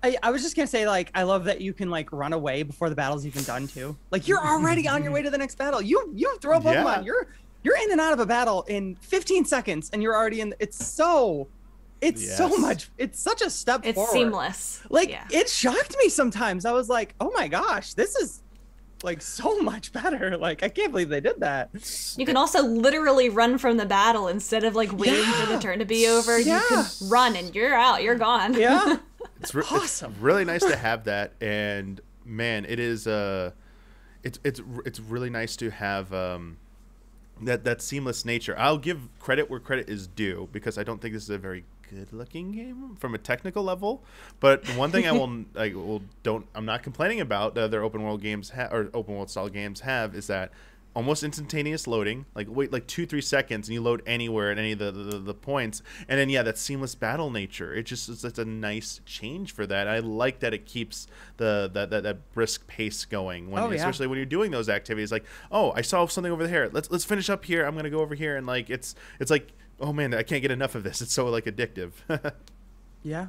Speaker 2: I was just gonna say, like, I love that you can like run away before the battle's even done too. Like you're already on your way to the next battle. You throw Pokemon.
Speaker 1: Yeah.
Speaker 2: You're in and out of a battle in 15 seconds, and you're already in. It's so much. It's such a step forward.
Speaker 3: It's seamless.
Speaker 2: Like it shocked me sometimes. I was like, oh my gosh, this is like so much better. Like I can't believe they did that.
Speaker 3: You can also literally run from the battle instead of like waiting for the turn to be over. You can run and you're out. You're gone.
Speaker 2: Yeah.
Speaker 1: It's awesome. It's really nice to have that, and man, it is it's really nice to have that seamless nature. I'll give credit where credit is due because I don't think this is a very good-looking game from a technical level. But one thing I'm not complaining about the other open world games or open world style games have is that almost instantaneous loading, like wait like 2-3 seconds and you load anywhere at any of the points, and then that seamless battle nature. It's a nice change for that. I like that it keeps that brisk pace going especially when you're doing those activities. Like, oh, I saw something over there. Let's finish up here. I'm gonna go over here, and like it's like, oh man, I can't get enough of this. It's so like addictive.
Speaker 2: Yeah.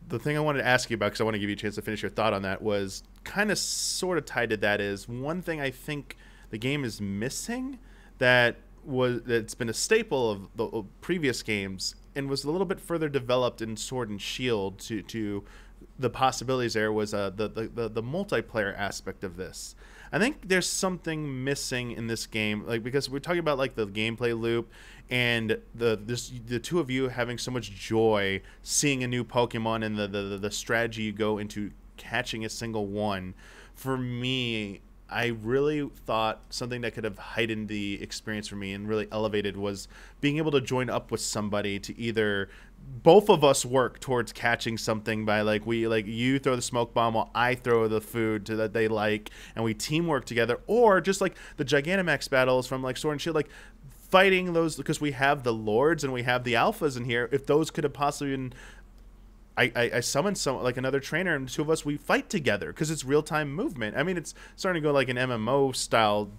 Speaker 1: the thing I wanted to ask you about, because I want to give you a chance to finish your thought on that, was kind of sort of tied to that, is one thing I think the game is missing that's been a staple of the previous games and was a little bit further developed in Sword and Shield to the possibilities there, was the multiplayer aspect of this. I think there's something missing in this game, like, because we're talking about like the gameplay loop and the two of you having so much joy seeing a new Pokemon and the strategy you go into catching a single one. For me, I really thought something that could have heightened the experience for me and really elevated was being able to join up with somebody to either both of us work towards catching something by you throw the smoke bomb while I throw the food that they like, and we teamwork together, or just like the Gigantamax battles from like Sword and Shield, like fighting those, because we have the Lords and we have the Alphas in here. If those could have possibly been, I summoned some, like another trainer, and the two of us, we fight together because it's real-time movement. I mean, it's starting to go like an MMO style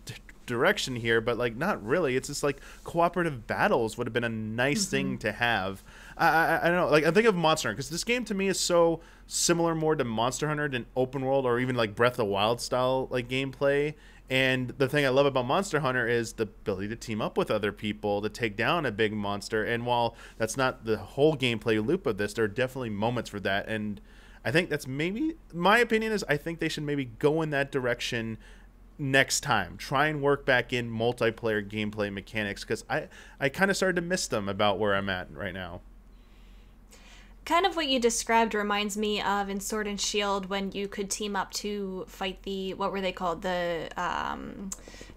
Speaker 1: direction here, but like not really. It's just like cooperative battles would have been a nice thing to have. I don't know, like I think of Monster Hunter, because this game to me is so similar more to Monster Hunter than open world or even like Breath of the Wild style like gameplay. And the thing I love about Monster Hunter is the ability to team up with other people to take down a big monster. And while that's not the whole gameplay loop of this, there are definitely moments for that. And I think that's maybe, my opinion is, I think they should maybe go in that direction next time. Try and work back in multiplayer gameplay mechanics, because I kind of started to miss them about where I'm at right now.
Speaker 3: Kind of what you described reminds me of in Sword and Shield, when you could team up to fight the, what were they called? The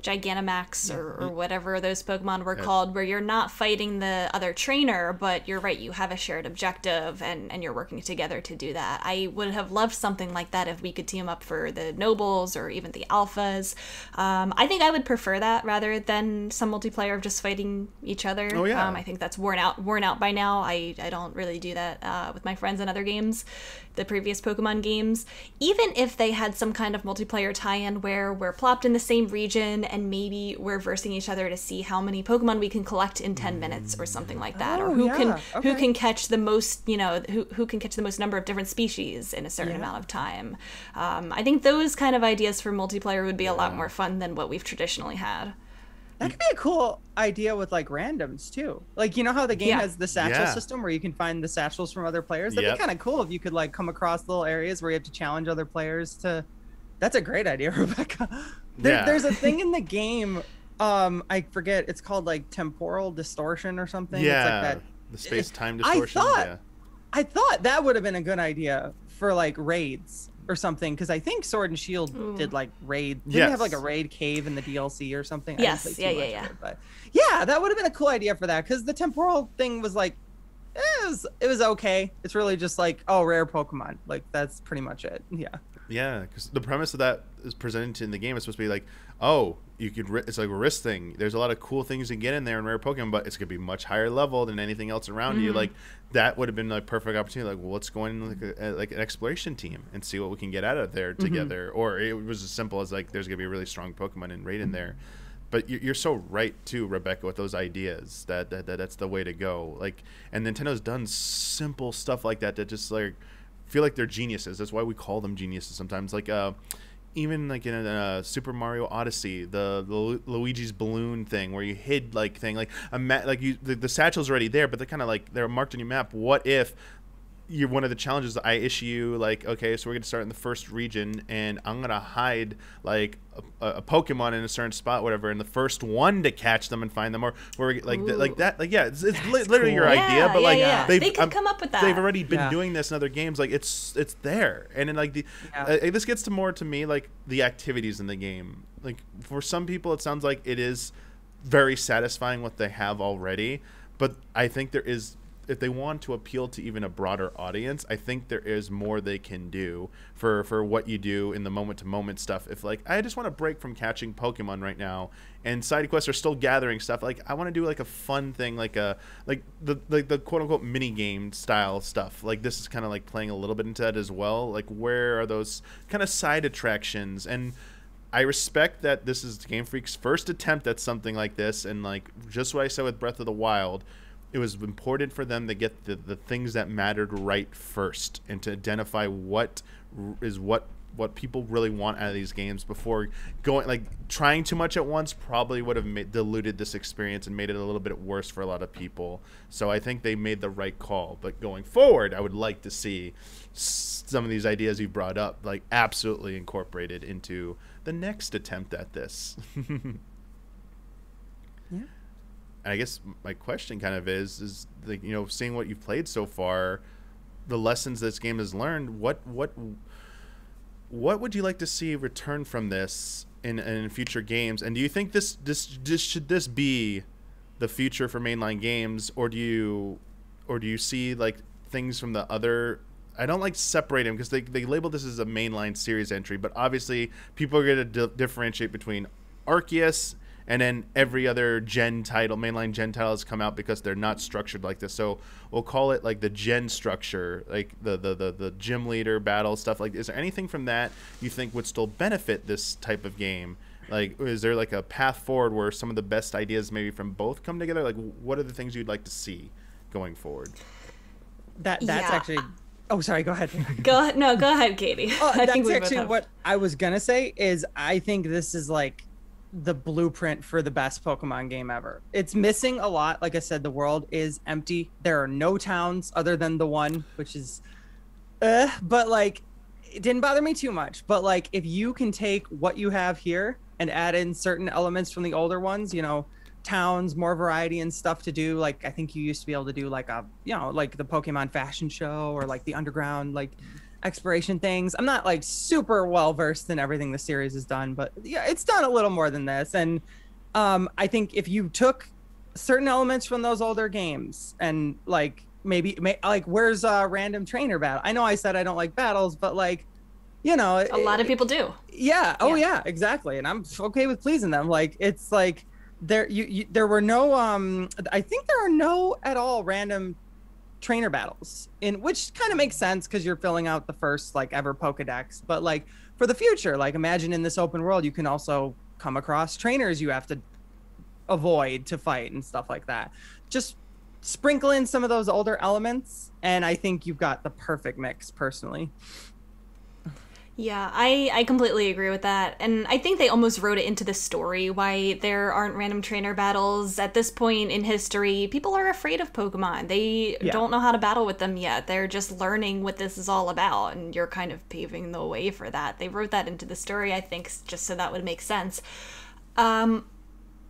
Speaker 3: Gigantamax or whatever those Pokemon were called, where you're not fighting the other trainer, but you're right, you have a shared objective and you're working together to do that. I would have loved something like that if we could team up for the Nobles or even the Alphas. I think I would prefer that rather than some multiplayer of just fighting each other.
Speaker 1: Oh, yeah.
Speaker 3: I think that's worn out by now. I don't really do that with my friends in other games, the previous Pokemon games. Even if they had some kind of multiplayer tie-in where we're plopped in the same region and maybe we're versing each other to see how many Pokemon we can collect in 10 minutes or something like that, or who can catch the most, who can catch the most number of different species in a certain amount of time. I think those kind of ideas for multiplayer would be a lot more fun than what we've traditionally had.
Speaker 2: That could be a cool idea with like randoms too. Like, you know how the game has the satchel system where you can find the satchels from other players? That'd be kind of cool if you could like come across little areas where you have to challenge other players to. That's a great idea, Rebecca. There's a thing in the game, I forget, it's called like temporal distortion or something.
Speaker 1: Yeah,
Speaker 2: it's like that.
Speaker 1: The space-time distortion.
Speaker 2: I thought that would have been a good idea for like raids or something, because I think Sword and Shield did like raid. Didn't they have like a raid cave in the DLC or something?
Speaker 3: Yes,
Speaker 2: But yeah, that would have been a cool idea for that, because the temporal thing was like, it was okay. It's really just like, oh, rare Pokemon. Like that's pretty much it. Yeah,
Speaker 1: because the premise of that is presented in the game. It's supposed to be like, oh, you could. It's like a risk thing. There's a lot of cool things you get in there in rare Pokemon, but it's gonna be much higher level than anything else around you. Like that would have been like perfect opportunity. Like, well, let's go in like an exploration team and see what we can get out of there together. Or it was as simple as like, there's gonna be a really strong Pokemon and raid in there. But you're so right too, Rebecca, with those ideas that's the way to go. Like, and Nintendo's done simple stuff like that just like feel like they're geniuses. That's why we call them geniuses sometimes. Like even like in Super Mario Odyssey, the Luigi's balloon thing where you hid like thing, like the satchel's already there, but they're kind of like they're marked on your map. What if you're one of the challenges I issue you, like, okay, so we're gonna start in the first region and I'm gonna hide like a Pokemon in a certain spot, whatever, and the first one to catch them and find them, or it's literally cool. Your idea, but they
Speaker 3: can come up with that.
Speaker 1: They've already been doing this in other games. Like it's there, and then like this gets to me like the activities in the game. Like for some people, it sounds like it is very satisfying what they have already, but I think there is. If they want to appeal to even a broader audience, I think there is more they can do for what you do in the moment-to-moment stuff. If like I just want to break from catching Pokemon right now, and side quests are still gathering stuff, like I want to do like a fun thing, like the quote-unquote mini game style stuff. Like this is kind of like playing a little bit into that as well. Like where are those kind of side attractions? And I respect that this is Game Freak's first attempt at something like this, and like just what I said with Breath of the Wild. it was important for them to get the things that mattered right first, and to identify what people really want out of these games before going, like, trying too much at once probably would have diluted this experience and made it a little bit worse for a lot of people. So I think they made the right call. But going forward, I would like to see some of these ideas you brought up, like, absolutely incorporated into the next attempt at this.
Speaker 2: Yeah.
Speaker 1: I guess my question kind of is like, you know, seeing what you've played so far, the lessons this game has learned, what would you like to see return from this in future games? And do you think this should this be the future for mainline games, or do you see like things from the other? I don't like to separate them because they label this as a mainline series entry, but obviously people are going to differentiate between Arceus and then every other mainline gen title has come out, because they're not structured like this. So we'll call it like the gen structure, like the gym leader battle stuff. Like, is there anything from that you think would still benefit this type of game? Like, is there like a path forward where some of the best ideas maybe from both come together? Like, what are the things you'd like to see going forward?
Speaker 2: That's actually... Oh, sorry, go ahead.
Speaker 3: Go ahead, Katie.
Speaker 2: That's actually what I was going to say. Is I think this is like the blueprint for the best Pokemon game ever. It's missing a lot. Like I said, the world is empty. There are no towns other than the one, which is but like, it didn't bother me too much. But like, if you can take what you have here and add in certain elements from the older ones, you know, towns, more variety and stuff to do. Like, I think you used to be able to do like a, you know, like the Pokemon fashion show, or like the underground like exploration things. I'm not like super well versed in everything the series has done, but yeah, it's done a little more than this. And I think if you took certain elements from those older games and like maybe like, where's a random trainer battle? I know I said I don't like battles, but like, you know,
Speaker 3: a lot of people do.
Speaker 2: Yeah. Oh yeah, exactly. And I'm okay with pleasing them. Like, it's like there were no I think there are no at all random trainer battles, in which kind of makes sense because you're filling out the first like ever Pokedex. But like for the future, like imagine in this open world you can also come across trainers you have to avoid to fight and stuff like that. Just sprinkle in some of those older elements, and I think you've got the perfect mix, personally.
Speaker 3: Yeah, I completely agree with that. And I think they almost wrote it into the story why there aren't random trainer battles. At this point in history, people are afraid of Pokemon. They don't know how to battle with them yet. They're just learning what this is all about, and you're kind of paving the way for that. They wrote that into the story, I think, just so that would make sense.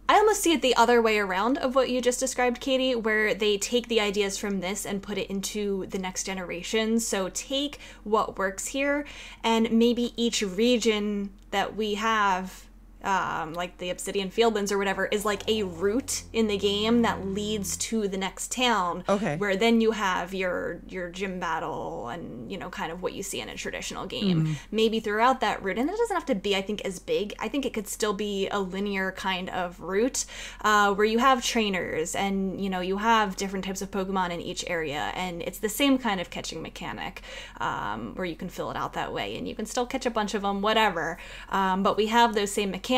Speaker 3: I almost see it the other way around of what you just described, Katie, where they take the ideas from this and put it into the next generation. So take what works here, and maybe each region that we have, like the Obsidian Fieldlands or whatever, is like a route in the game that leads to the next town.
Speaker 2: Okay.
Speaker 3: Where then you have your gym battle and, you know, kind of what you see in a traditional game. Maybe throughout that route, and it doesn't have to be, I think, as big. I think it could still be a linear kind of route where you have trainers and, you know, you have different types of Pokemon in each area, and it's the same kind of catching mechanic where you can fill it out that way, and you can still catch a bunch of them, whatever. But we have those same mechanics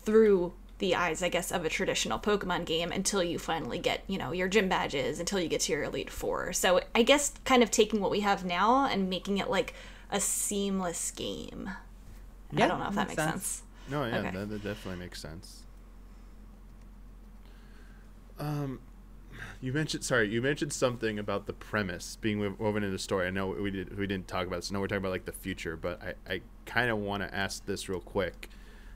Speaker 3: through the eyes, I guess, of a traditional Pokemon game until you finally get, you know, your gym badges, until you get to your Elite Four. So I guess kind of taking what we have now and making it like a seamless game.
Speaker 2: Yeah,
Speaker 3: I don't know if that makes sense.
Speaker 1: No, yeah,
Speaker 3: Okay.
Speaker 1: that definitely makes sense. You mentioned something about the premise being woven into the story. I know we didn't talk about this. I know we're talking about like the future, but I kind of want to ask this real quick.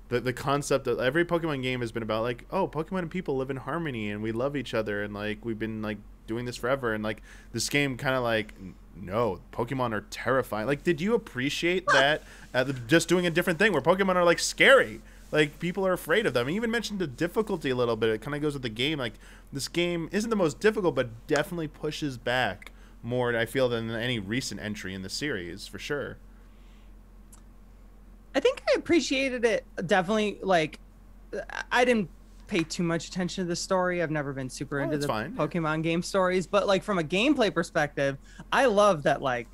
Speaker 1: The concept of every Pokemon game has been about like, oh, Pokemon and people live in harmony and we love each other, and like we've been like doing this forever, and like this game kind of like, no, Pokemon are terrifying. Like, did you appreciate that just doing a different thing where Pokemon are like scary? Like, people are afraid of them. I even mentioned the difficulty a little bit. It kind of goes with the game. Like, this game isn't the most difficult, but definitely pushes back more, I feel, than any recent entry in the series, for sure.
Speaker 2: I think I appreciated it. Definitely, like, I didn't pay too much attention to the story. I've never been super into the Pokemon game stories, but like from a gameplay perspective, I love that like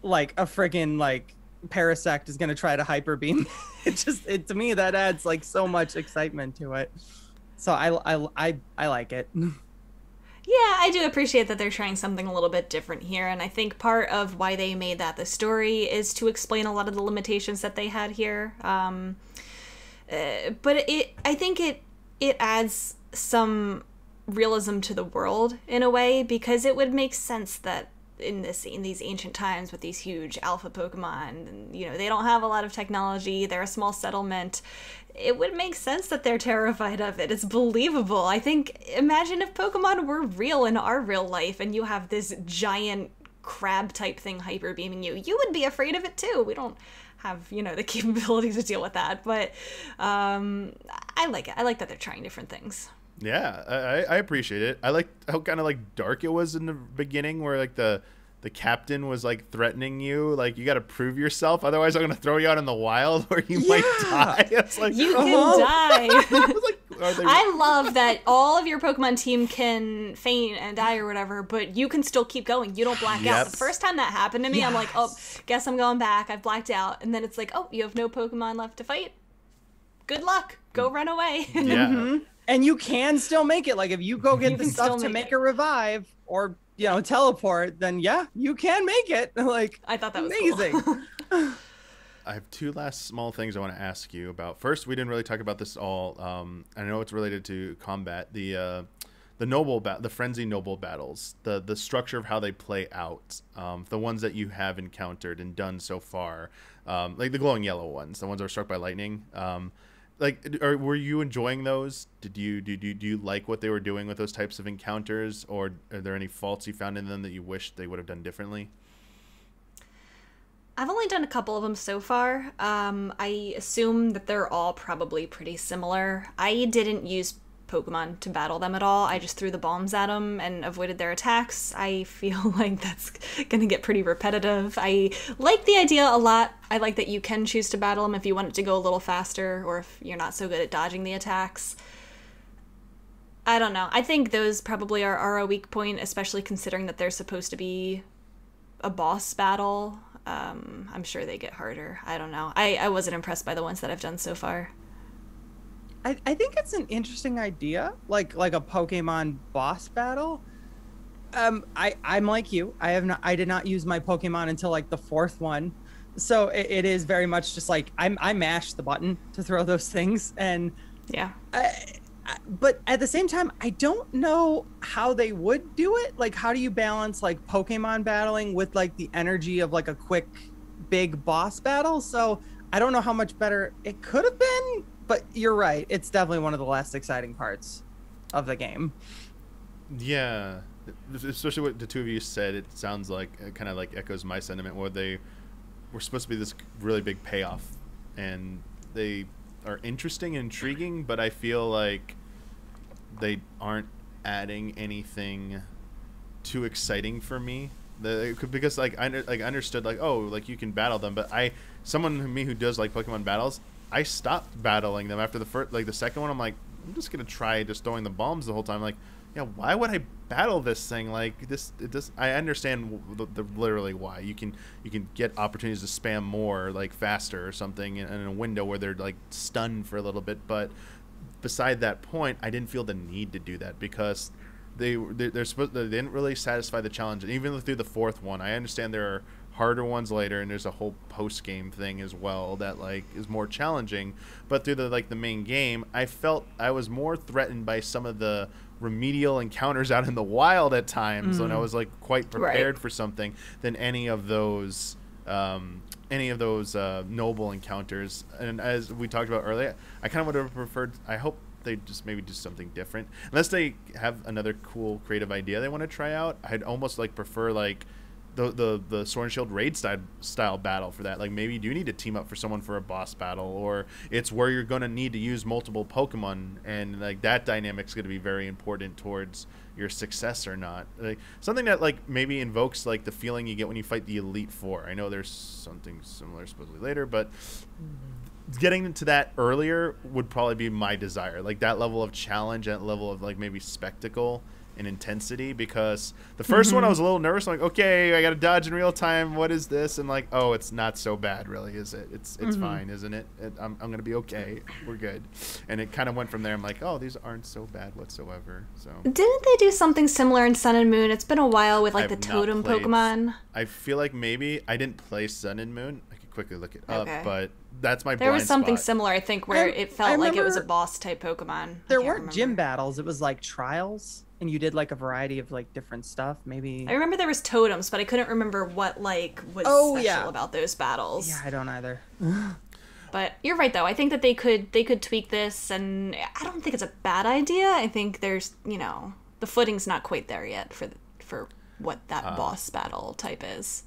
Speaker 2: a friggin' like Parasect is gonna try to hyper beam. To me that adds like so much excitement to it. So I like it.
Speaker 3: Yeah, I do appreciate that they're trying something a little bit different here, and I think part of why they made that the story is to explain a lot of the limitations that they had here. But I think it adds some realism to the world in a way, because it would make sense that in these ancient times with these huge alpha Pokemon, and, they don't have a lot of technology, they're a small settlement, it would make sense that they're terrified of it. It's believable. I think, imagine if Pokemon were real in our real life and you have this giant crab type thing hyper beaming you. You would be afraid of it too. We don't have, the capability to deal with that, but I like it. I like that they're trying different things.
Speaker 1: Yeah, I appreciate it. I like how kind of like dark it was in the beginning, where like the captain was like threatening you, like you got to prove yourself, otherwise I'm gonna throw you out in the wild or you might die. It's like
Speaker 3: you can die. I love that all of your Pokemon team can faint and die or whatever, but you can still keep going. You don't black out. The first time that happened to me, I'm like, oh, guess I'm going back. I've blacked out, and then it's like, oh, you have no Pokemon left to fight. Good luck. Go run away.
Speaker 2: Yeah. And you can still make it. Like if you go get the stuff to make a revive or teleport, then you can make it. Like,
Speaker 3: I thought that was
Speaker 2: amazing.
Speaker 3: Cool.
Speaker 1: I have two last small things I want to ask you about. First, we didn't really talk about this at all. I know it's related to combat. The frenzy noble battles, the structure of how they play out, the ones that you have encountered and done so far, like the glowing yellow ones, the ones that were struck by lightning. Were you enjoying those? Do you like what they were doing with those types of encounters, or are there any faults you found in them that you wish they would have done differently?
Speaker 3: I've only done a couple of them so far. I assume that they're all probably pretty similar. I didn't use Pokemon to battle them at all. I just threw the bombs at them and avoided their attacks. I feel like that's gonna get pretty repetitive. I like the idea a lot. I like that you can choose to battle them if you want it to go a little faster, or if you're not so good at dodging the attacks. I don't know. I think those probably are a weak point, especially considering that they're supposed to be a boss battle. I'm sure they get harder. I don't know. I wasn't impressed by the ones that I've done so far.
Speaker 2: I think it's an interesting idea, like a Pokemon boss battle. I'm like you. I did not use my Pokemon until like the fourth one, so it is very much just like I mashed the button to throw those things, and but at the same time, I don't know how they would do it. Like, how do you balance like Pokemon battling with like the energy of like a quick, big boss battle? So I don't know how much better it could have been. But you're right. It's definitely one of the less exciting parts of the game.
Speaker 1: Yeah. Especially what the two of you said, it sounds like it kind of like echoes my sentiment, where they were supposed to be this really big payoff. And they are interesting and intriguing, but I feel like they aren't adding anything too exciting for me. Because like I understood like, oh, like you can battle them, but someone who does like Pokemon battles, I stopped battling them after the second one. I'm like, I'm just gonna try just throwing the bombs the whole time. Like, why would I battle this thing? Like this, I understand the literally why. You can get opportunities to spam more, like faster or something, in a window where they're like stunned for a little bit. But beside that point, I didn't feel the need to do that, because they didn't really satisfy the challenge. And even through the fourth one, I understand there are harder ones later, and there's a whole post-game thing as well that like is more challenging, but through the main game, I felt I was more threatened by some of the remedial encounters out in the wild at times, when I was like quite prepared for something, than any of those noble encounters. And as we talked about earlier, I kind of would have preferred, I hope they just maybe do something different, unless they have another cool creative idea they want to try out. I'd almost like prefer like the Sword and Shield raid style battle for that. Like, maybe you do need to team up for someone for a boss battle, or it's where you're going to need to use multiple Pokemon, and like that dynamic's going to be very important towards your success or not. Like something that like maybe invokes like the feeling you get when you fight the Elite Four. I know there's something similar supposedly later, but getting into that earlier would probably be my desire, like that level of challenge, that level of like maybe spectacle and intensity, because the first one I was a little nervous. I'm like, okay, I gotta dodge in real time, what is this? And like, oh, it's not so bad really, is it? It's fine, isn't it? I'm gonna be okay, we're good. And it kind of went from there. I'm like, oh, these aren't so bad whatsoever. So
Speaker 3: didn't they do something similar in Sun and Moon? It's been a while with like the totem Pokemon.
Speaker 1: I feel like maybe I didn't play Sun and Moon. I could quickly look it up, but that's my
Speaker 3: there
Speaker 1: blind
Speaker 3: was something
Speaker 1: spot.
Speaker 3: similar, I think, where it felt like it was a boss type Pokemon.
Speaker 2: There weren't gym battles, it was like trials, and you did like a variety of like different stuff. Maybe
Speaker 3: I remember there was totems, but I couldn't remember what like was special about those battles.
Speaker 2: Yeah, I don't either.
Speaker 3: But you're right though. I think that they could tweak this, and I don't think it's a bad idea. I think there's, you know, the footing's not quite there yet for what that boss battle type is.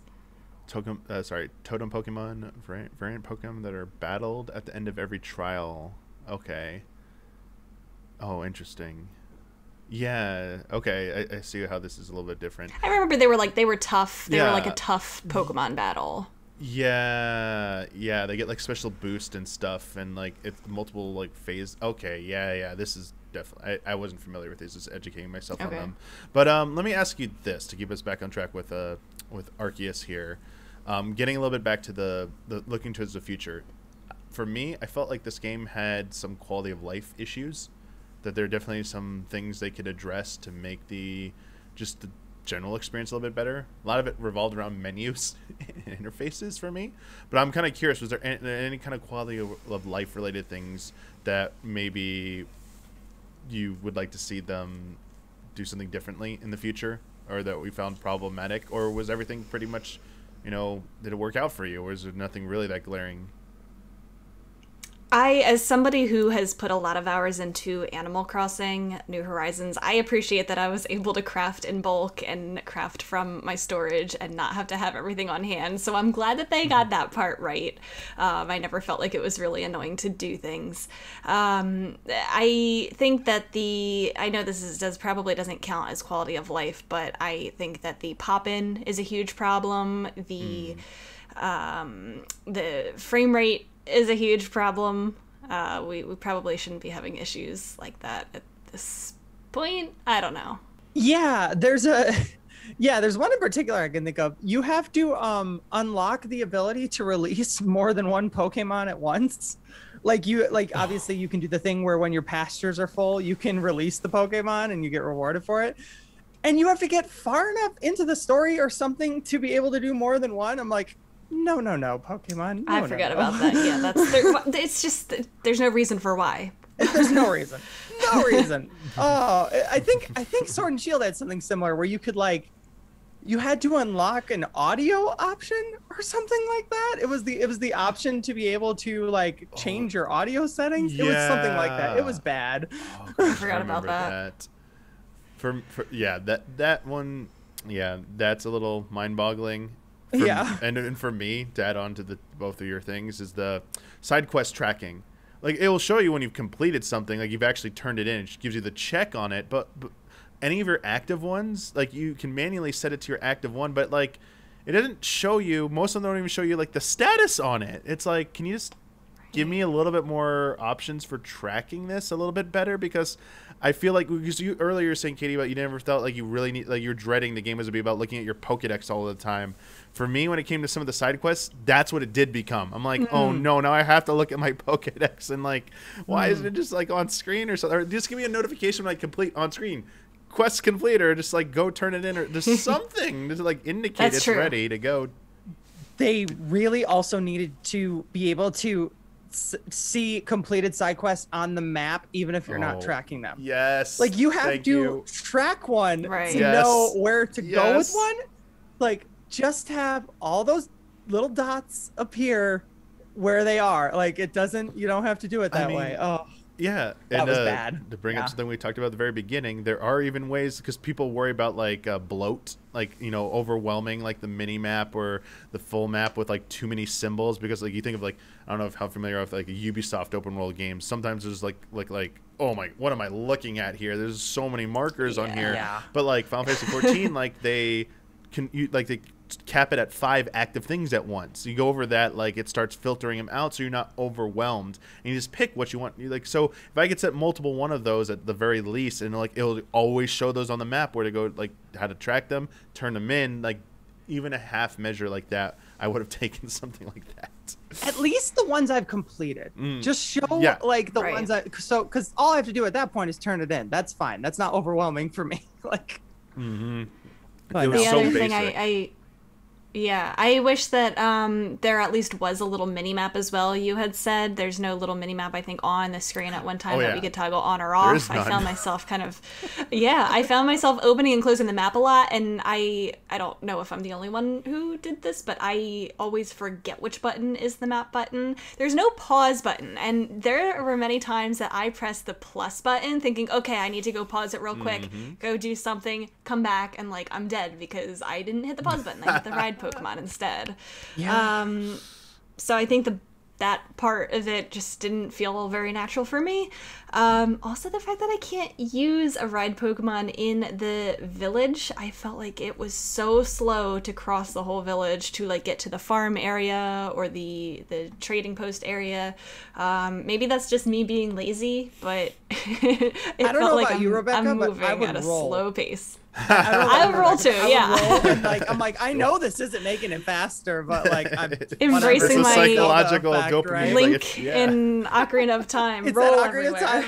Speaker 1: Totem Pokemon, variant Pokemon that are battled at the end of every trial. Okay. Oh, interesting. Yeah. Okay. I see how this is a little bit different.
Speaker 3: I remember they were tough. They were like a tough Pokemon battle.
Speaker 1: Yeah. They get like special boost and stuff, and like it's multiple like phase. Okay. Yeah. This is definitely. I wasn't familiar with these. Just educating myself on them. But let me ask you this to keep us back on track with Arceus here. Getting a little bit back to the looking towards the future. For me, I felt like this game had some quality of life issues. That there are definitely some things they could address to make the general experience a little bit better. A lot of it revolved around menus and interfaces for me. But I'm kind of curious, was there any kind of quality of life related things that maybe you would like to see them do something differently in the future, or that we found problematic, or was everything pretty much, you know, did it work out for you, or is there nothing really that glaring?
Speaker 3: As somebody who has put a lot of hours into Animal Crossing New Horizons, I appreciate that I was able to craft in bulk and craft from my storage and not have to have everything on hand. So I'm glad that they got that part right. I never felt like it was really annoying to do things. I think that I know this probably doesn't count as quality of life, but I think that the pop-in is a huge problem. The frame rate is a huge problem. We probably shouldn't be having issues like that at this point. I don't know.
Speaker 2: Yeah, there's one in particular I can think of. You have to unlock the ability to release more than one Pokemon at once. Obviously you can do the thing where when your pastures are full, you can release the Pokemon and you get rewarded for it. And you have to get far enough into the story or something to be able to do more than one. I'm like, no, Pokemon.
Speaker 3: I forgot about that. Yeah, it's just there's no reason for why.
Speaker 2: There's no reason. No reason. Oh, I think Sword and Shield had something similar where you could you had to unlock an audio option or something like that. It was the option to be able to change your audio settings. Yeah. It was something like that. It was bad.
Speaker 1: Oh, gosh, I forgot about that. That one, that's a little mind-boggling. And for me, to add on to both of your things, is the side quest tracking. Like, it will show you when you've completed something, like you've actually turned it in. It gives you the check on it. But any of your active ones, like, you can manually set it to your active one, but it doesn't show you. Most of them don't even show you the status on it. It's like, can you just give me a little bit more options for tracking this a little bit better? Because I feel like, because you earlier were saying, Katie, about you never felt like you really need, you're dreading the game was to be about looking at your Pokedex all the time. For me, when it came to some of the side quests, that's what it did become. I'm like, oh no, now I have to look at my Pokedex, and why isn't it just on screen or something? Or just give me a notification when I complete on screen. Quest complete, or just go turn it in, or just something to indicate
Speaker 3: that's
Speaker 1: it's
Speaker 3: true.
Speaker 1: ready to go.
Speaker 2: They really also needed to be able to see completed side quests on the map, even if you're not tracking them.
Speaker 1: Yes.
Speaker 2: You have to track one to know where to go with one. Just have all those little dots appear where they are. It doesn't, you don't have to do it that way. Oh.
Speaker 1: Yeah,
Speaker 2: that was bad.
Speaker 1: To bring up something we talked about at the very beginning, there are even ways, because people worry about bloat, overwhelming the mini map or the full map with too many symbols, because you think of I don't know how familiar you are with a Ubisoft open world games. Sometimes there's oh my, what am I looking at here? There's so many markers on here. Yeah. But Final Fantasy 14, they cap it at 5 active things at once. You go over that, like it starts filtering them out, so you're not overwhelmed, and you just pick what you want. Like, so if I could set multiple one of those at the very least, and like it'll always show those on the map where to go, like how to track them, turn them in, like even a half measure like that, I would have taken something like that.
Speaker 2: At least the ones I've completed. Just show like the ones because all I have to do at that point is turn it in. That's fine. That's not overwhelming for me. Like.
Speaker 1: But the
Speaker 3: other thing I wish that there at least was a little mini map as well. You had said there's no little mini map, I think, on the screen at one time that we could toggle on or off. I found myself I found myself opening and closing the map a lot, and I don't know if I'm the only one who did this, but I always forget which button is the map button. There's no pause button, and there were many times that I pressed the plus button thinking, okay, I need to go pause it real quick, go do something, come back, and like I'm dead because I didn't hit the pause button. I hit the ride Pokemon instead. So I think that part of it just didn't feel very natural for me. Also the fact that I can't use a ride Pokemon in the village, I felt like it was so slow to cross the whole village to like get to the farm area or the trading post area. Maybe that's just me being lazy, but I don't know like about you, Rebecca, I'm moving at a slow pace. I would roll too,
Speaker 2: I'm like, I know this isn't making it faster, but like I'm
Speaker 3: embracing my
Speaker 1: psychological dopamine
Speaker 3: link in Ocarina of Time.
Speaker 2: It's
Speaker 3: roll
Speaker 2: that Ocarina of Time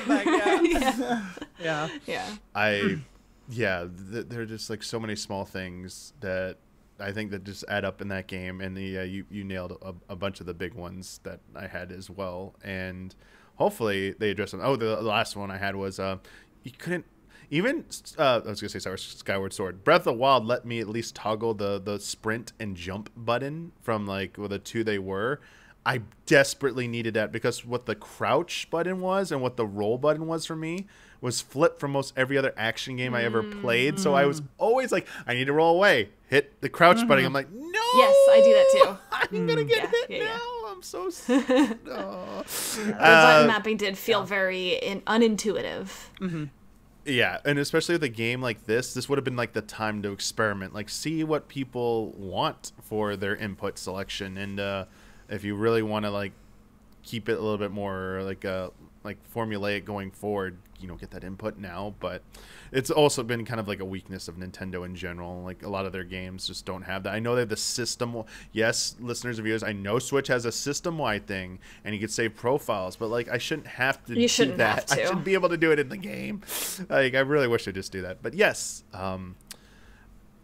Speaker 1: they're just like so many small things that I think that just add up in that game, and you nailed a bunch of the big ones that I had as well, and hopefully they address them. The last one I had was you couldn't. Even, I was going to say Skyward Sword. Breath of the Wild let me at least toggle the sprint and jump button from, like, the two they were. I desperately needed that because what the crouch button was and what the roll button was for me was flipped from most every other action game I ever played. So I was always like, I need to roll away. Hit the crouch button. I'm like, no!
Speaker 3: Yes, I do that too.
Speaker 1: I'm going to get hit now. I'm so...
Speaker 3: The button mapping did feel very unintuitive.
Speaker 1: Yeah, and especially with a game like this would have been like the time to experiment, like see what people want for their input selection, and if you really want to like keep it a little bit more like formulaic going forward, get that input now. But it's also been kind of like a weakness of Nintendo in general. Like a lot of their games just don't have that. I know they have the system. Yes, listeners of yours, I know Switch has a system-wide thing, and you could save profiles, but like I shouldn't have to do that. I should be able to do it in the game. Like I really wish they'd just do that. But yes, a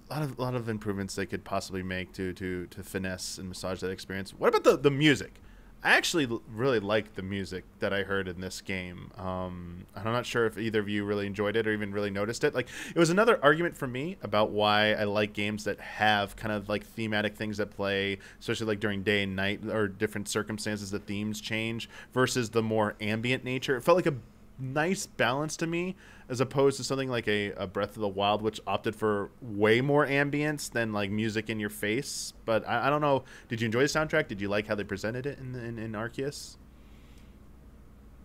Speaker 1: lot of improvements they could possibly make to finesse and massage that experience. What about the music? I actually really liked the music that I heard in this game. I'm not sure if either of you really enjoyed it or even really noticed it. Like, it was another argument for me about why I like games that have kind of like thematic things that play, especially like during day and night or different circumstances, the themes change versus the more ambient nature. It felt like a nice balance to me, as opposed to something like a Breath of the Wild, which opted for way more ambience than like music in your face. But I don't know. Did you enjoy the soundtrack? Did you like how they presented it in Arceus?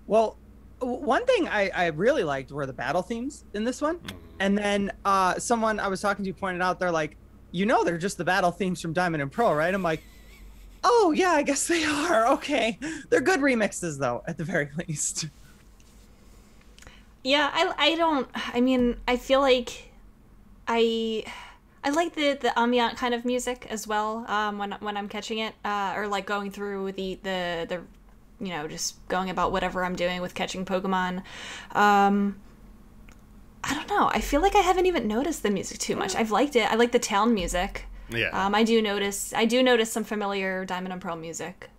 Speaker 2: Well, one thing I really liked were the battle themes in this one. And then someone I was talking to pointed out, they're like, they're just the battle themes from Diamond and Pearl, right? I'm like, oh yeah, I guess they are. Okay. They're good remixes though, at the very least.
Speaker 3: Yeah, I feel like I like the ambient kind of music as well, when I'm catching it, or like going through the just going about whatever I'm doing with catching Pokemon. I don't know. I feel like I haven't even noticed the music too much. I've liked it. I like the town music.
Speaker 1: Yeah.
Speaker 3: I do notice some familiar Diamond and Pearl music.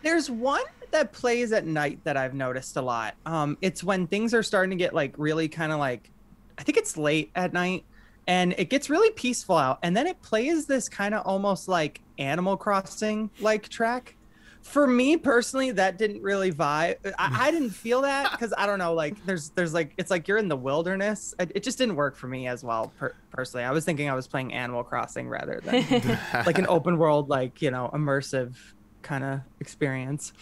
Speaker 2: There's one that plays at night that I've noticed a lot. It's when things are starting to get like really kind of like, I think it's late at night, and it gets really peaceful out, and then it plays this kind of almost like Animal Crossing like track. For me personally, that didn't really vibe. I didn't feel that because I don't know, like there's like, it's like you're in the wilderness. It just didn't work for me as well personally. I was thinking I was playing Animal Crossing rather than like an open world, like immersive kind of experience.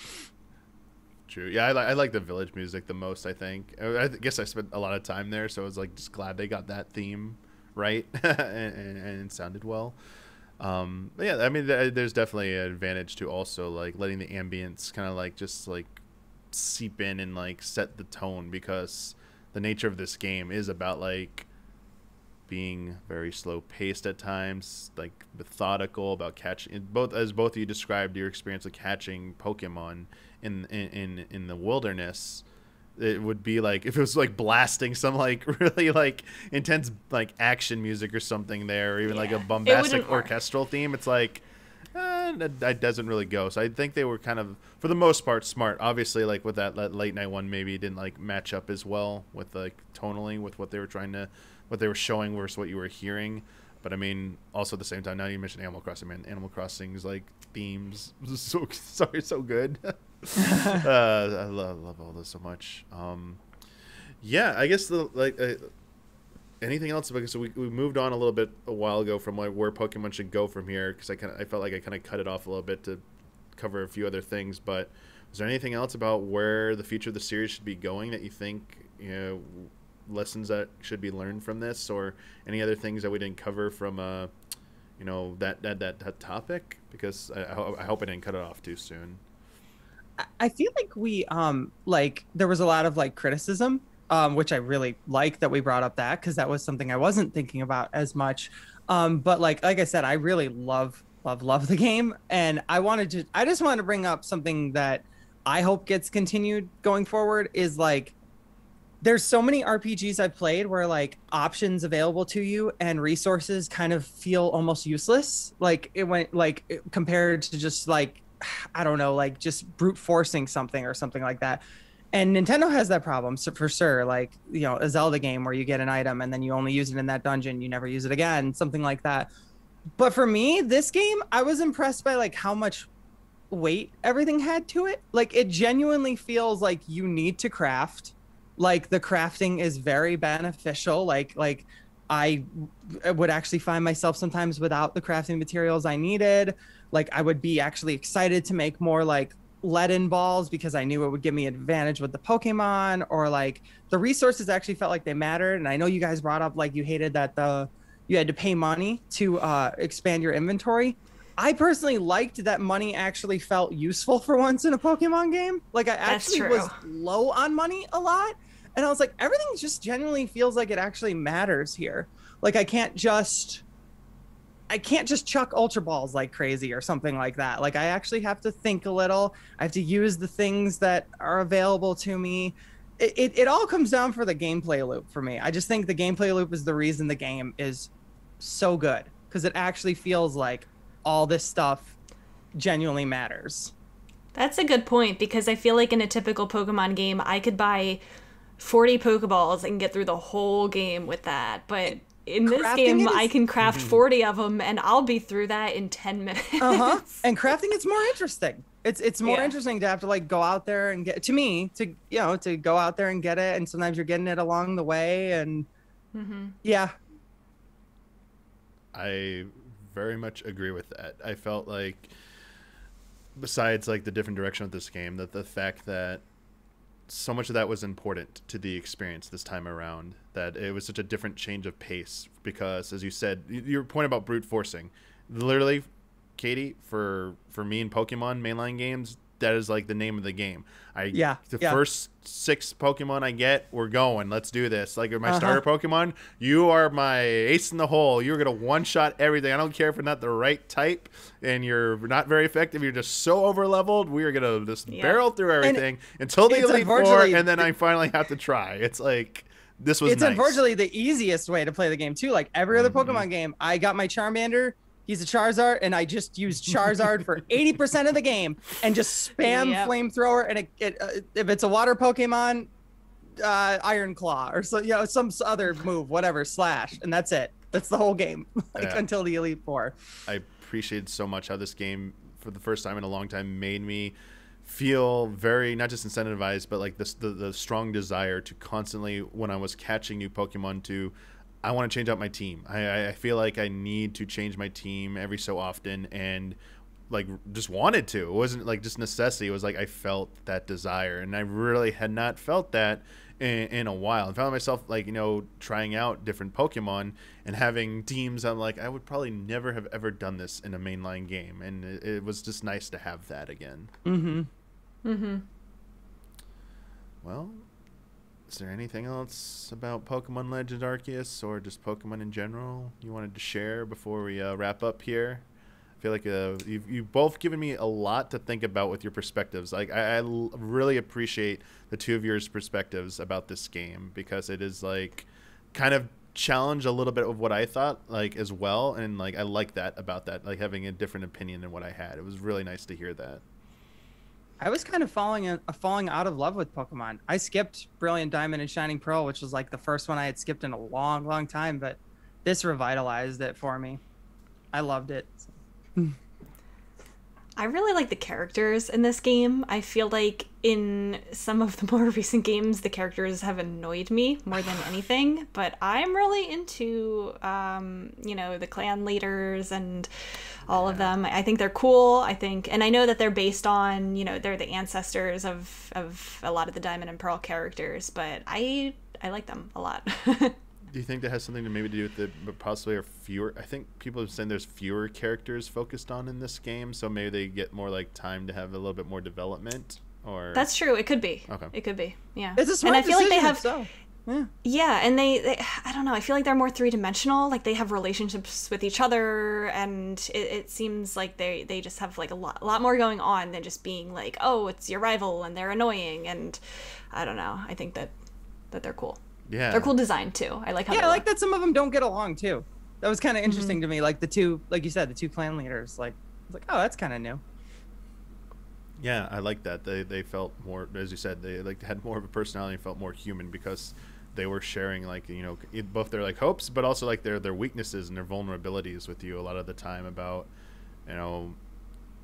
Speaker 1: True. Yeah, I like the village music the most, I think. I guess I spent a lot of time there, so I was like just glad they got that theme right and it sounded well. But yeah, I mean, there's definitely an advantage to also like letting the ambience kind of like just like seep in and like set the tone, because the nature of this game is about like being very slow paced at times, like methodical about catching, both as both of you described your experience of catching Pokemon in the wilderness. It would be like if it was like blasting some like really like intense like action music or something there, or even like a bombastic orchestral theme. It's like that doesn't really go. So I think they were kind of, for the most part, smart. Obviously, like with that late night one, maybe it didn't like match up as well with like tonally with what they were trying to, what they were showing versus what you were hearing. But I mean, also at the same time, now you mentioned Animal Crossing, man. Animal Crossing's like themes, so good. I love all this so much. Yeah, I guess anything else? Because we moved on a little bit a while ago from like where Pokemon should go from here. Because I felt like I kind of cut it off a little bit to cover a few other things. But is there anything else about where the future of the series should be going that you think, you know, lessons that should be learned from this, or any other things that we didn't cover from you know, that topic? Because I hope I didn't cut it off too soon.
Speaker 2: I feel like we like there was a lot of like criticism, which I really like that we brought up, that because that was something I wasn't thinking about as much. But like I said, I really love the game, and I just wanted to bring up something that I hope gets continued going forward. Is like, there's so many RPGs I've played where like options available to you and resources kind of feel almost useless. Like it went like compared to just like, I don't know, like just brute forcing something or something like that. And Nintendo has that problem, so for sure. Like, you know, a Zelda game where you get an item and then you only use it in that dungeon, you never use it again, something like that. But for me, this game, I was impressed by like how much weight everything had to it. Like it genuinely feels like you need to craft. Like the crafting is very beneficial. Like I would actually find myself sometimes without the crafting materials I needed. Like I would be actually excited to make more like lead-in balls because I knew it would give me an advantage with the Pokemon, or like the resources actually felt like they mattered. And I know you guys brought up like you hated that you had to pay money to expand your inventory. I personally liked that money actually felt useful for once in a Pokemon game. Like I actually was low on money a lot. And I was like, everything just genuinely feels like it actually matters here. Like I can't just chuck Ultra Balls like crazy or something like that. Like I actually have to think a little. I have to use the things that are available to me. It all comes down for the gameplay loop for me. I just think the gameplay loop is the reason the game is so good, because it actually feels like all this stuff genuinely matters.
Speaker 3: That's a good point, because I feel like in a typical Pokemon game, I could buy 40 Pokeballs and get through the whole game with that. But in this game, I can craft 40 of them, and I'll be through that in 10 minutes.
Speaker 2: And crafting, it's more interesting. It's more interesting to have to like go out there and get, to me, to, you know, to go out there and get it. And sometimes you're getting it along the way. And yeah.
Speaker 1: I very much agree with that. I felt like, besides like the different direction of this game, that the fact that so much of that was important to the experience this time around, that it was such a different change of pace. Because as you said, your point about brute forcing, literally, Katie, for me in Pokemon mainline games, that is like the name of the game. First 6 Pokemon I get, we're going. Let's do this. Like my starter Pokemon, you are my ace in the hole. You're gonna one-shot everything. I don't care if you're not the right type and you're not very effective. You're just so over-leveled. We are gonna just barrel through everything until the Elite Four, and then I finally have to try. It's like, this was nice.
Speaker 2: Unfortunately the easiest way to play the game too. Like every other Pokemon game, I got my Charmander. He's a Charizard, and I just used Charizard for 80% of the game and just spam Flamethrower. And if it's a water Pokemon, Iron Claw, or so, you know, some other move, whatever, Slash, and that's it. That's the whole game, until the Elite Four.
Speaker 1: I appreciate so much how this game, for the first time in a long time, made me feel very, not just incentivized, but like the strong desire to constantly, when I was catching new Pokemon, to I want to change out my team. I feel like I need to change my team every so often, and like just wanted to. It wasn't like just necessity. It was like I felt that desire, and I really had not felt that in a while. I found myself like, you know, trying out different Pokemon and having teams. I'm like, I would probably never have ever done this in a mainline game, and it was just nice to have that again. Well, is there anything else about Pokemon Legends Arceus or just Pokemon in general you wanted to share before we wrap up here? I feel like you've both given me a lot to think about with your perspectives. Like I really appreciate the two of yours perspectives about this game, because it is like kind of challenged a little bit of what I thought like as well, and like I like that about that, like having a different opinion than what I had. It was really nice to hear that.
Speaker 2: I was kind of falling out of love with Pokemon. I skipped Brilliant Diamond and Shining Pearl, which was like the first one I had skipped in a long time, but this revitalized it for me. I loved it.
Speaker 3: I really like the characters in this game. I feel like in some of the more recent games, the characters have annoyed me more than anything, but I'm really into, you know, the clan leaders and all of them. I think they're cool. And I know that they're based on, you know, they're the ancestors of a lot of the Diamond and Pearl characters, but I like them a lot.
Speaker 1: Do you think that has something to maybe do with but possibly are fewer? I think people have saying there's fewer characters focused on in this game, so maybe they get more like time to have a little bit more development. Or
Speaker 3: that's true. It could be.
Speaker 1: Okay.
Speaker 3: It could be. Yeah.
Speaker 2: It's a smart
Speaker 3: decision, like they have.
Speaker 2: So. Yeah.
Speaker 3: Yeah, and they I don't know. I feel like they're more three-dimensional. Like they have relationships with each other, and it seems like they just have like a lot more going on than just being like, oh, it's your rival and they're annoying, and I don't know. I think that they're cool.
Speaker 1: Yeah,
Speaker 3: they're cool design too. I like how.
Speaker 2: Yeah,
Speaker 3: I
Speaker 2: like that. Some of them don't get along too. That was kind of interesting to me. Like the two, like you said, the two clan leaders. Like, I was like, oh, that's kind of new.
Speaker 1: Yeah, I like that. They felt more, as you said, they like had more of a personality and felt more human, because they were sharing like, you know, both their like hopes, but also like their weaknesses and their vulnerabilities with you a lot of the time. About, you know,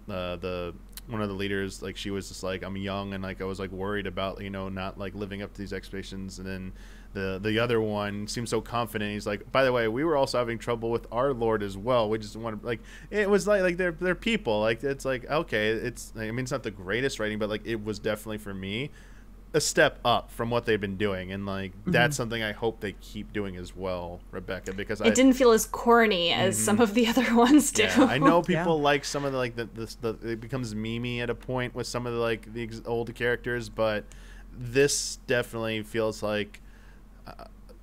Speaker 1: the one of the leaders, like she was just like, I'm young and like I was like worried about, you know, not like living up to these expectations, and then the other one seemed so confident. He's like, by the way, we were also having trouble with our lord as well. We just want to, like, it was like they're people. Like, it's like, okay, it's, I mean, it's not the greatest writing, but like it was definitely for me a step up from what they've been doing, and like that's something I hope they keep doing as well, Rebecca, because
Speaker 3: it didn't feel as corny as some of the other ones do.
Speaker 1: Yeah, I know people like some of the like the it becomes memey at a point with some of the like the old characters, but this definitely feels like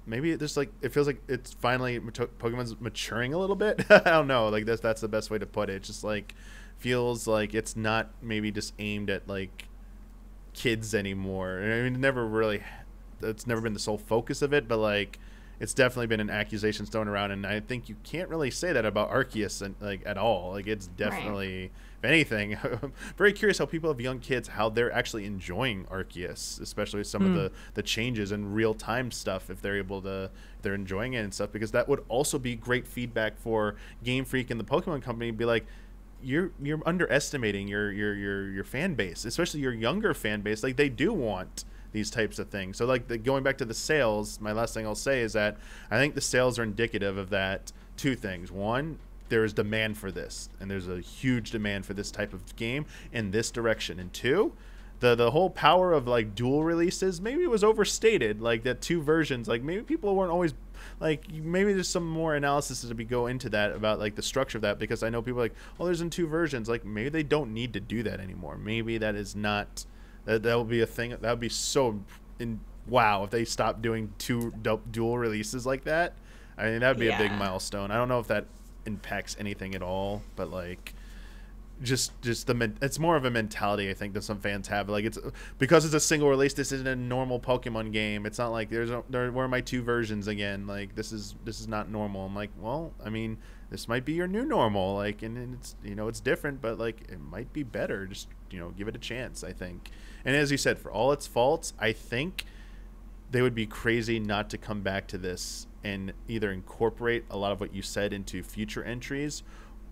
Speaker 1: maybe it's like, it feels like it's finally Pokemon's maturing a little bit. I don't know, like that's the best way to put it. It's just like feels like it's not maybe just aimed at like kids anymore. I mean, it's never been the sole focus of it, but like it's definitely been an accusation thrown around, and I think you can't really say that about Arceus and like at all. Like it's definitely, right. If anything, very curious how people have young kids, how they're actually enjoying Arceus, especially with some of the changes and real time stuff, if they're enjoying it and stuff, because that would also be great feedback for Game Freak and the Pokemon Company. Be like, you're underestimating your fan base, especially your younger fan base. Like they do want these types of things. So like going back to the sales, my last thing I'll say is that I think the sales are indicative of that. Two things. One, there is demand for this, and there's a huge demand for this type of game in this direction. And two, the whole power of like dual releases, maybe it was overstated, like that 2 versions, like maybe people weren't always like, maybe there's some more analysis to go into that about like the structure of that, because I know people are like, oh, there's in 2 versions, like maybe they don't need to do that anymore. Maybe that is not, that will be a thing. That would be so wow if they stopped doing 2 dual releases like that. I mean, that would be a big milestone. I don't know if that impacts anything at all, but like just it's more of a mentality I think that some fans have. Like, it's because it's a single release, this isn't a normal Pokemon game. It's not like where are my 2 versions again? Like this is not normal. I'm like, well, I mean, this might be your new normal, like, and it's, you know, it's different, but like it might be better. Just, you know, give it a chance, I think. And as you said, for all its faults, I think they would be crazy not to come back to this and either incorporate a lot of what you said into future entries,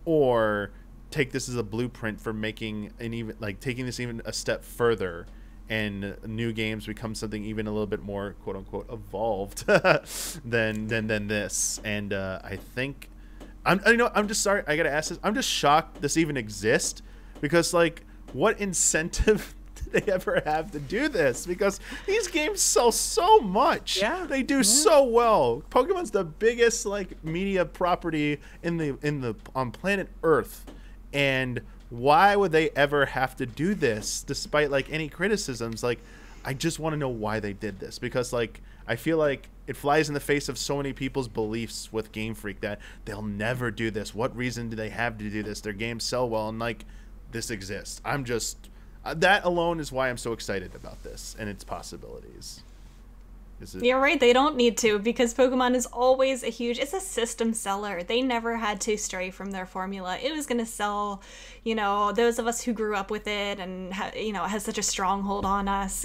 Speaker 1: or take this as a blueprint for making an even, like, taking this even a step further, and new games become something even a little bit more quote unquote evolved than this. And I think I'm just sorry. I gotta ask this. I'm just shocked this even exists, because like, what incentive did they ever have to do this? Because these games sell so much.
Speaker 2: Yeah,
Speaker 1: they do so well. Pokemon's the biggest like media property on planet Earth, and why would they ever have to do this despite like any criticisms? Like, I just want to know why they did this, because like I feel like it flies in the face of so many people's beliefs with Game Freak that they'll never do this. What reason do they have to do this? Their games sell well, and like, this exists. I'm just that alone is why I'm so excited about this and its possibilities.
Speaker 3: You're right, they don't need to, because Pokemon is always it's a system seller. They never had to stray from their formula. It was going to sell, those of us who grew up with it and, has such a stronghold on us.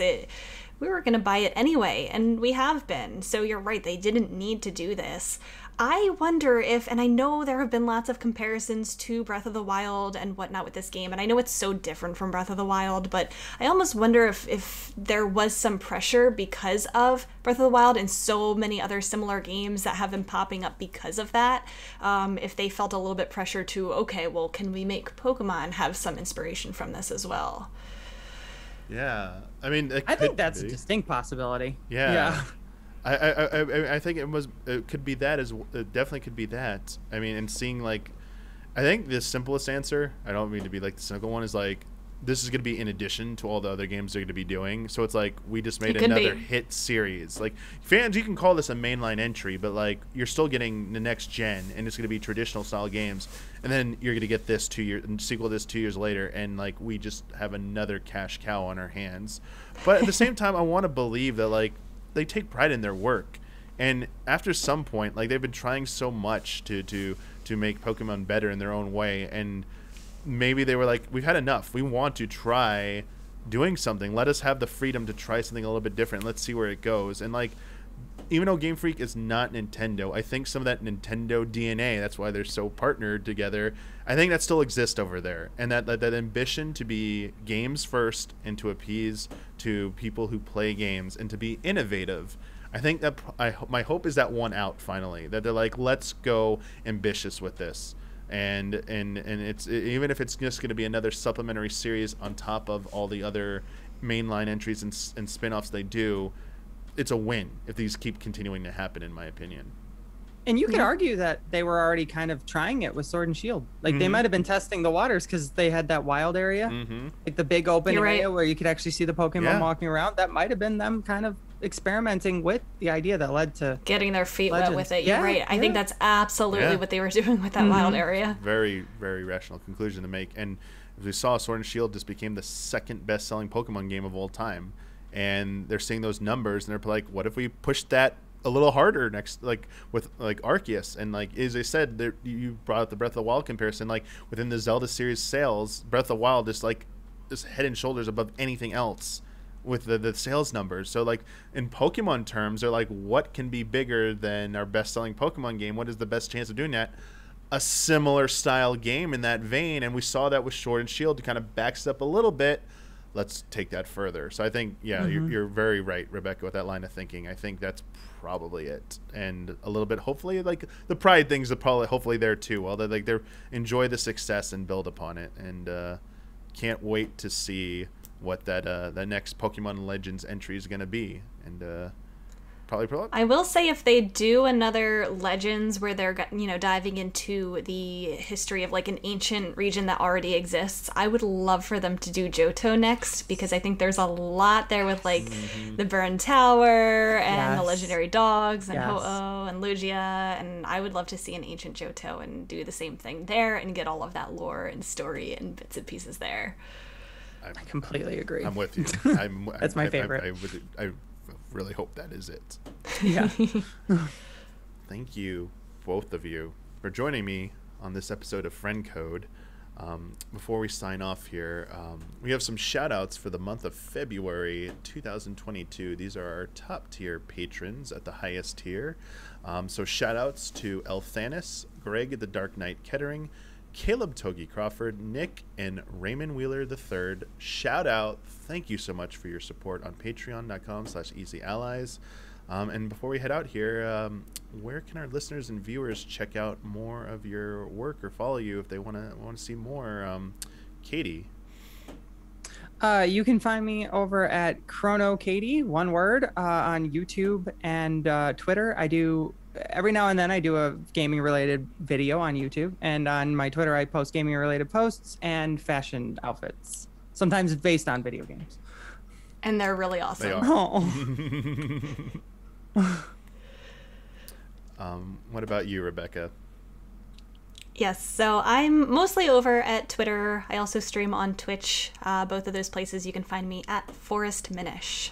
Speaker 3: We were going to buy it anyway, and we have been. So you're right, they didn't need to do this. I wonder if, and I know there have been lots of comparisons to Breath of the Wild and whatnot with this game, and I know it's so different from Breath of the Wild, but I almost wonder if there was some pressure because of Breath of the Wild and so many other similar games that have been popping up because of that, if they felt a little bit pressure to, okay, well, can we make Pokemon have some inspiration from this as well?
Speaker 1: Yeah, I mean,
Speaker 2: I think that's a distinct possibility.
Speaker 1: Yeah. I think it could be that, it definitely could be that. I mean, and seeing like, I think the simplest answer, I don't mean to be like the cynical one, is like, this is going to be in addition to all the other games they're going to be doing. So it's like, we just made another hit series. Like, fans, you can call this a mainline entry, but like, you're still getting the next gen, and it's going to be traditional style games. And then you're going to get this sequel to this 2 years later, and like, we just have another cash cow on our hands. But at the same time, I want to believe that like, they take pride in their work, and after some point, like, they've been trying so much to make Pokemon better in their own way, and maybe they were like, we've had enough. We want to try doing something. Let us have the freedom to try something a little bit different. Let's see where it goes. And like, even though Game Freak is not Nintendo, I think some of that Nintendo DNA, that's why they're so partnered together, I think that still exists over there. And that ambition to be games first and to appease to people who play games and to be innovative, I think that my hope is that won out finally. That they're like, let's go ambitious with this. And it's, even if it's just going to be another supplementary series on top of all the other mainline entries and spin-offs they do, it's a win if these keep continuing to happen, in my opinion.
Speaker 2: And you could argue that they were already kind of trying it with Sword and Shield. Like, they might have been testing the waters because they had that wild area, like the big open area where you could actually see the Pokemon walking around. That might have been them kind of experimenting with the idea that led to
Speaker 3: getting their feet
Speaker 2: Legends.
Speaker 3: wet with it. You're right. I think that's absolutely what they were doing with that wild area.
Speaker 1: Very, very rational conclusion to make. And as we saw, Sword and Shield just became the second best-selling Pokemon game of all time. And they're seeing those numbers, and they're like, what if we push that a little harder next, like with like Arceus? And like, as I said, you brought up the Breath of the Wild comparison, like within the Zelda series sales, Breath of the Wild is like just head and shoulders above anything else with the sales numbers. So like, in Pokemon terms, they're like, what can be bigger than our best-selling Pokemon game? What is the best chance of doing that? A similar style game in that vein. And we saw that with Sword and Shield to kind of backs up a little bit. Let's take that further. So I think, you're very right, Rebecca, with that line of thinking. I think that's probably it. And a little bit, hopefully, like the pride things are probably hopefully there too. Well, they enjoy the success and build upon it. And can't wait to see what that next Pokemon Legends entry is going to be. And probably.
Speaker 3: I will say, if they do another Legends where they're diving into the history of like an ancient region that already exists, I would love for them to do Johto next, because I think there's a lot there with like the Burn Tower and the legendary dogs and Ho-Oh and Lugia, and I would love to see an ancient Johto and do the same thing there and get all of that lore and story and bits and pieces there.
Speaker 2: I completely agree.
Speaker 1: I'm with you.
Speaker 2: That's my favorite.
Speaker 1: I really hope that is it.
Speaker 2: Yeah.
Speaker 1: Thank you, both of you, for joining me on this episode of Friend Code. Before we sign off here, we have some shout outs for the month of February 2022. These are our top tier patrons at the highest tier. So shout outs to Elthanis, Greg the Dark Knight Kettering, Caleb Togi Crawford, Nick, and Raymond Wheeler III. Shout out. Thank you so much for your support on patreon.com/easyallies. And before we head out here, where can our listeners and viewers check out more of your work or follow you if they want to see more? Katie.
Speaker 2: You can find me over at ChronoKatie, one word, on YouTube and Twitter. Every now and then I do a gaming related video on YouTube, and on my Twitter I post gaming related posts and fashion outfits, sometimes based on video games.
Speaker 3: And they're really awesome.
Speaker 1: They are. What about you, Rebecca?
Speaker 3: Yes, so I'm mostly over at Twitter. I also stream on Twitch. Both of those places you can find me at Forest Minish.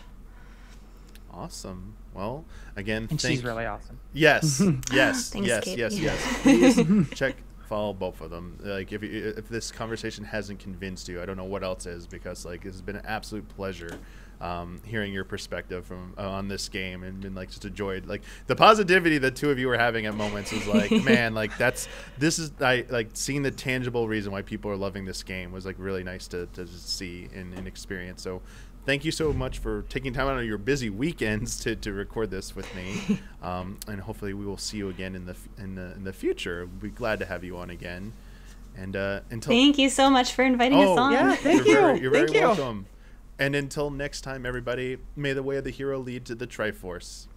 Speaker 1: Awesome. Well, again,
Speaker 2: she's really awesome.
Speaker 1: Yes, yes,
Speaker 3: Thanks,
Speaker 1: yes,
Speaker 3: Katie.
Speaker 1: yes. Please follow both of them. Like, if this conversation hasn't convinced you, I don't know what else is, because like it's been an absolute pleasure hearing your perspective from on this game, and been like just enjoyed like the positivity the two of you were having at moments. Is like, man, like I like seeing the tangible reason why people are loving this game was like really nice to see and experience. So thank you so much for taking time out of your busy weekends to record this with me, and hopefully we will see you again in the future. We'll be glad to have you on again. And until
Speaker 3: thank you so much for inviting us on.
Speaker 2: Yeah, thank you.
Speaker 1: You're very welcome. And until next time, everybody, may the way of the hero lead to the Triforce.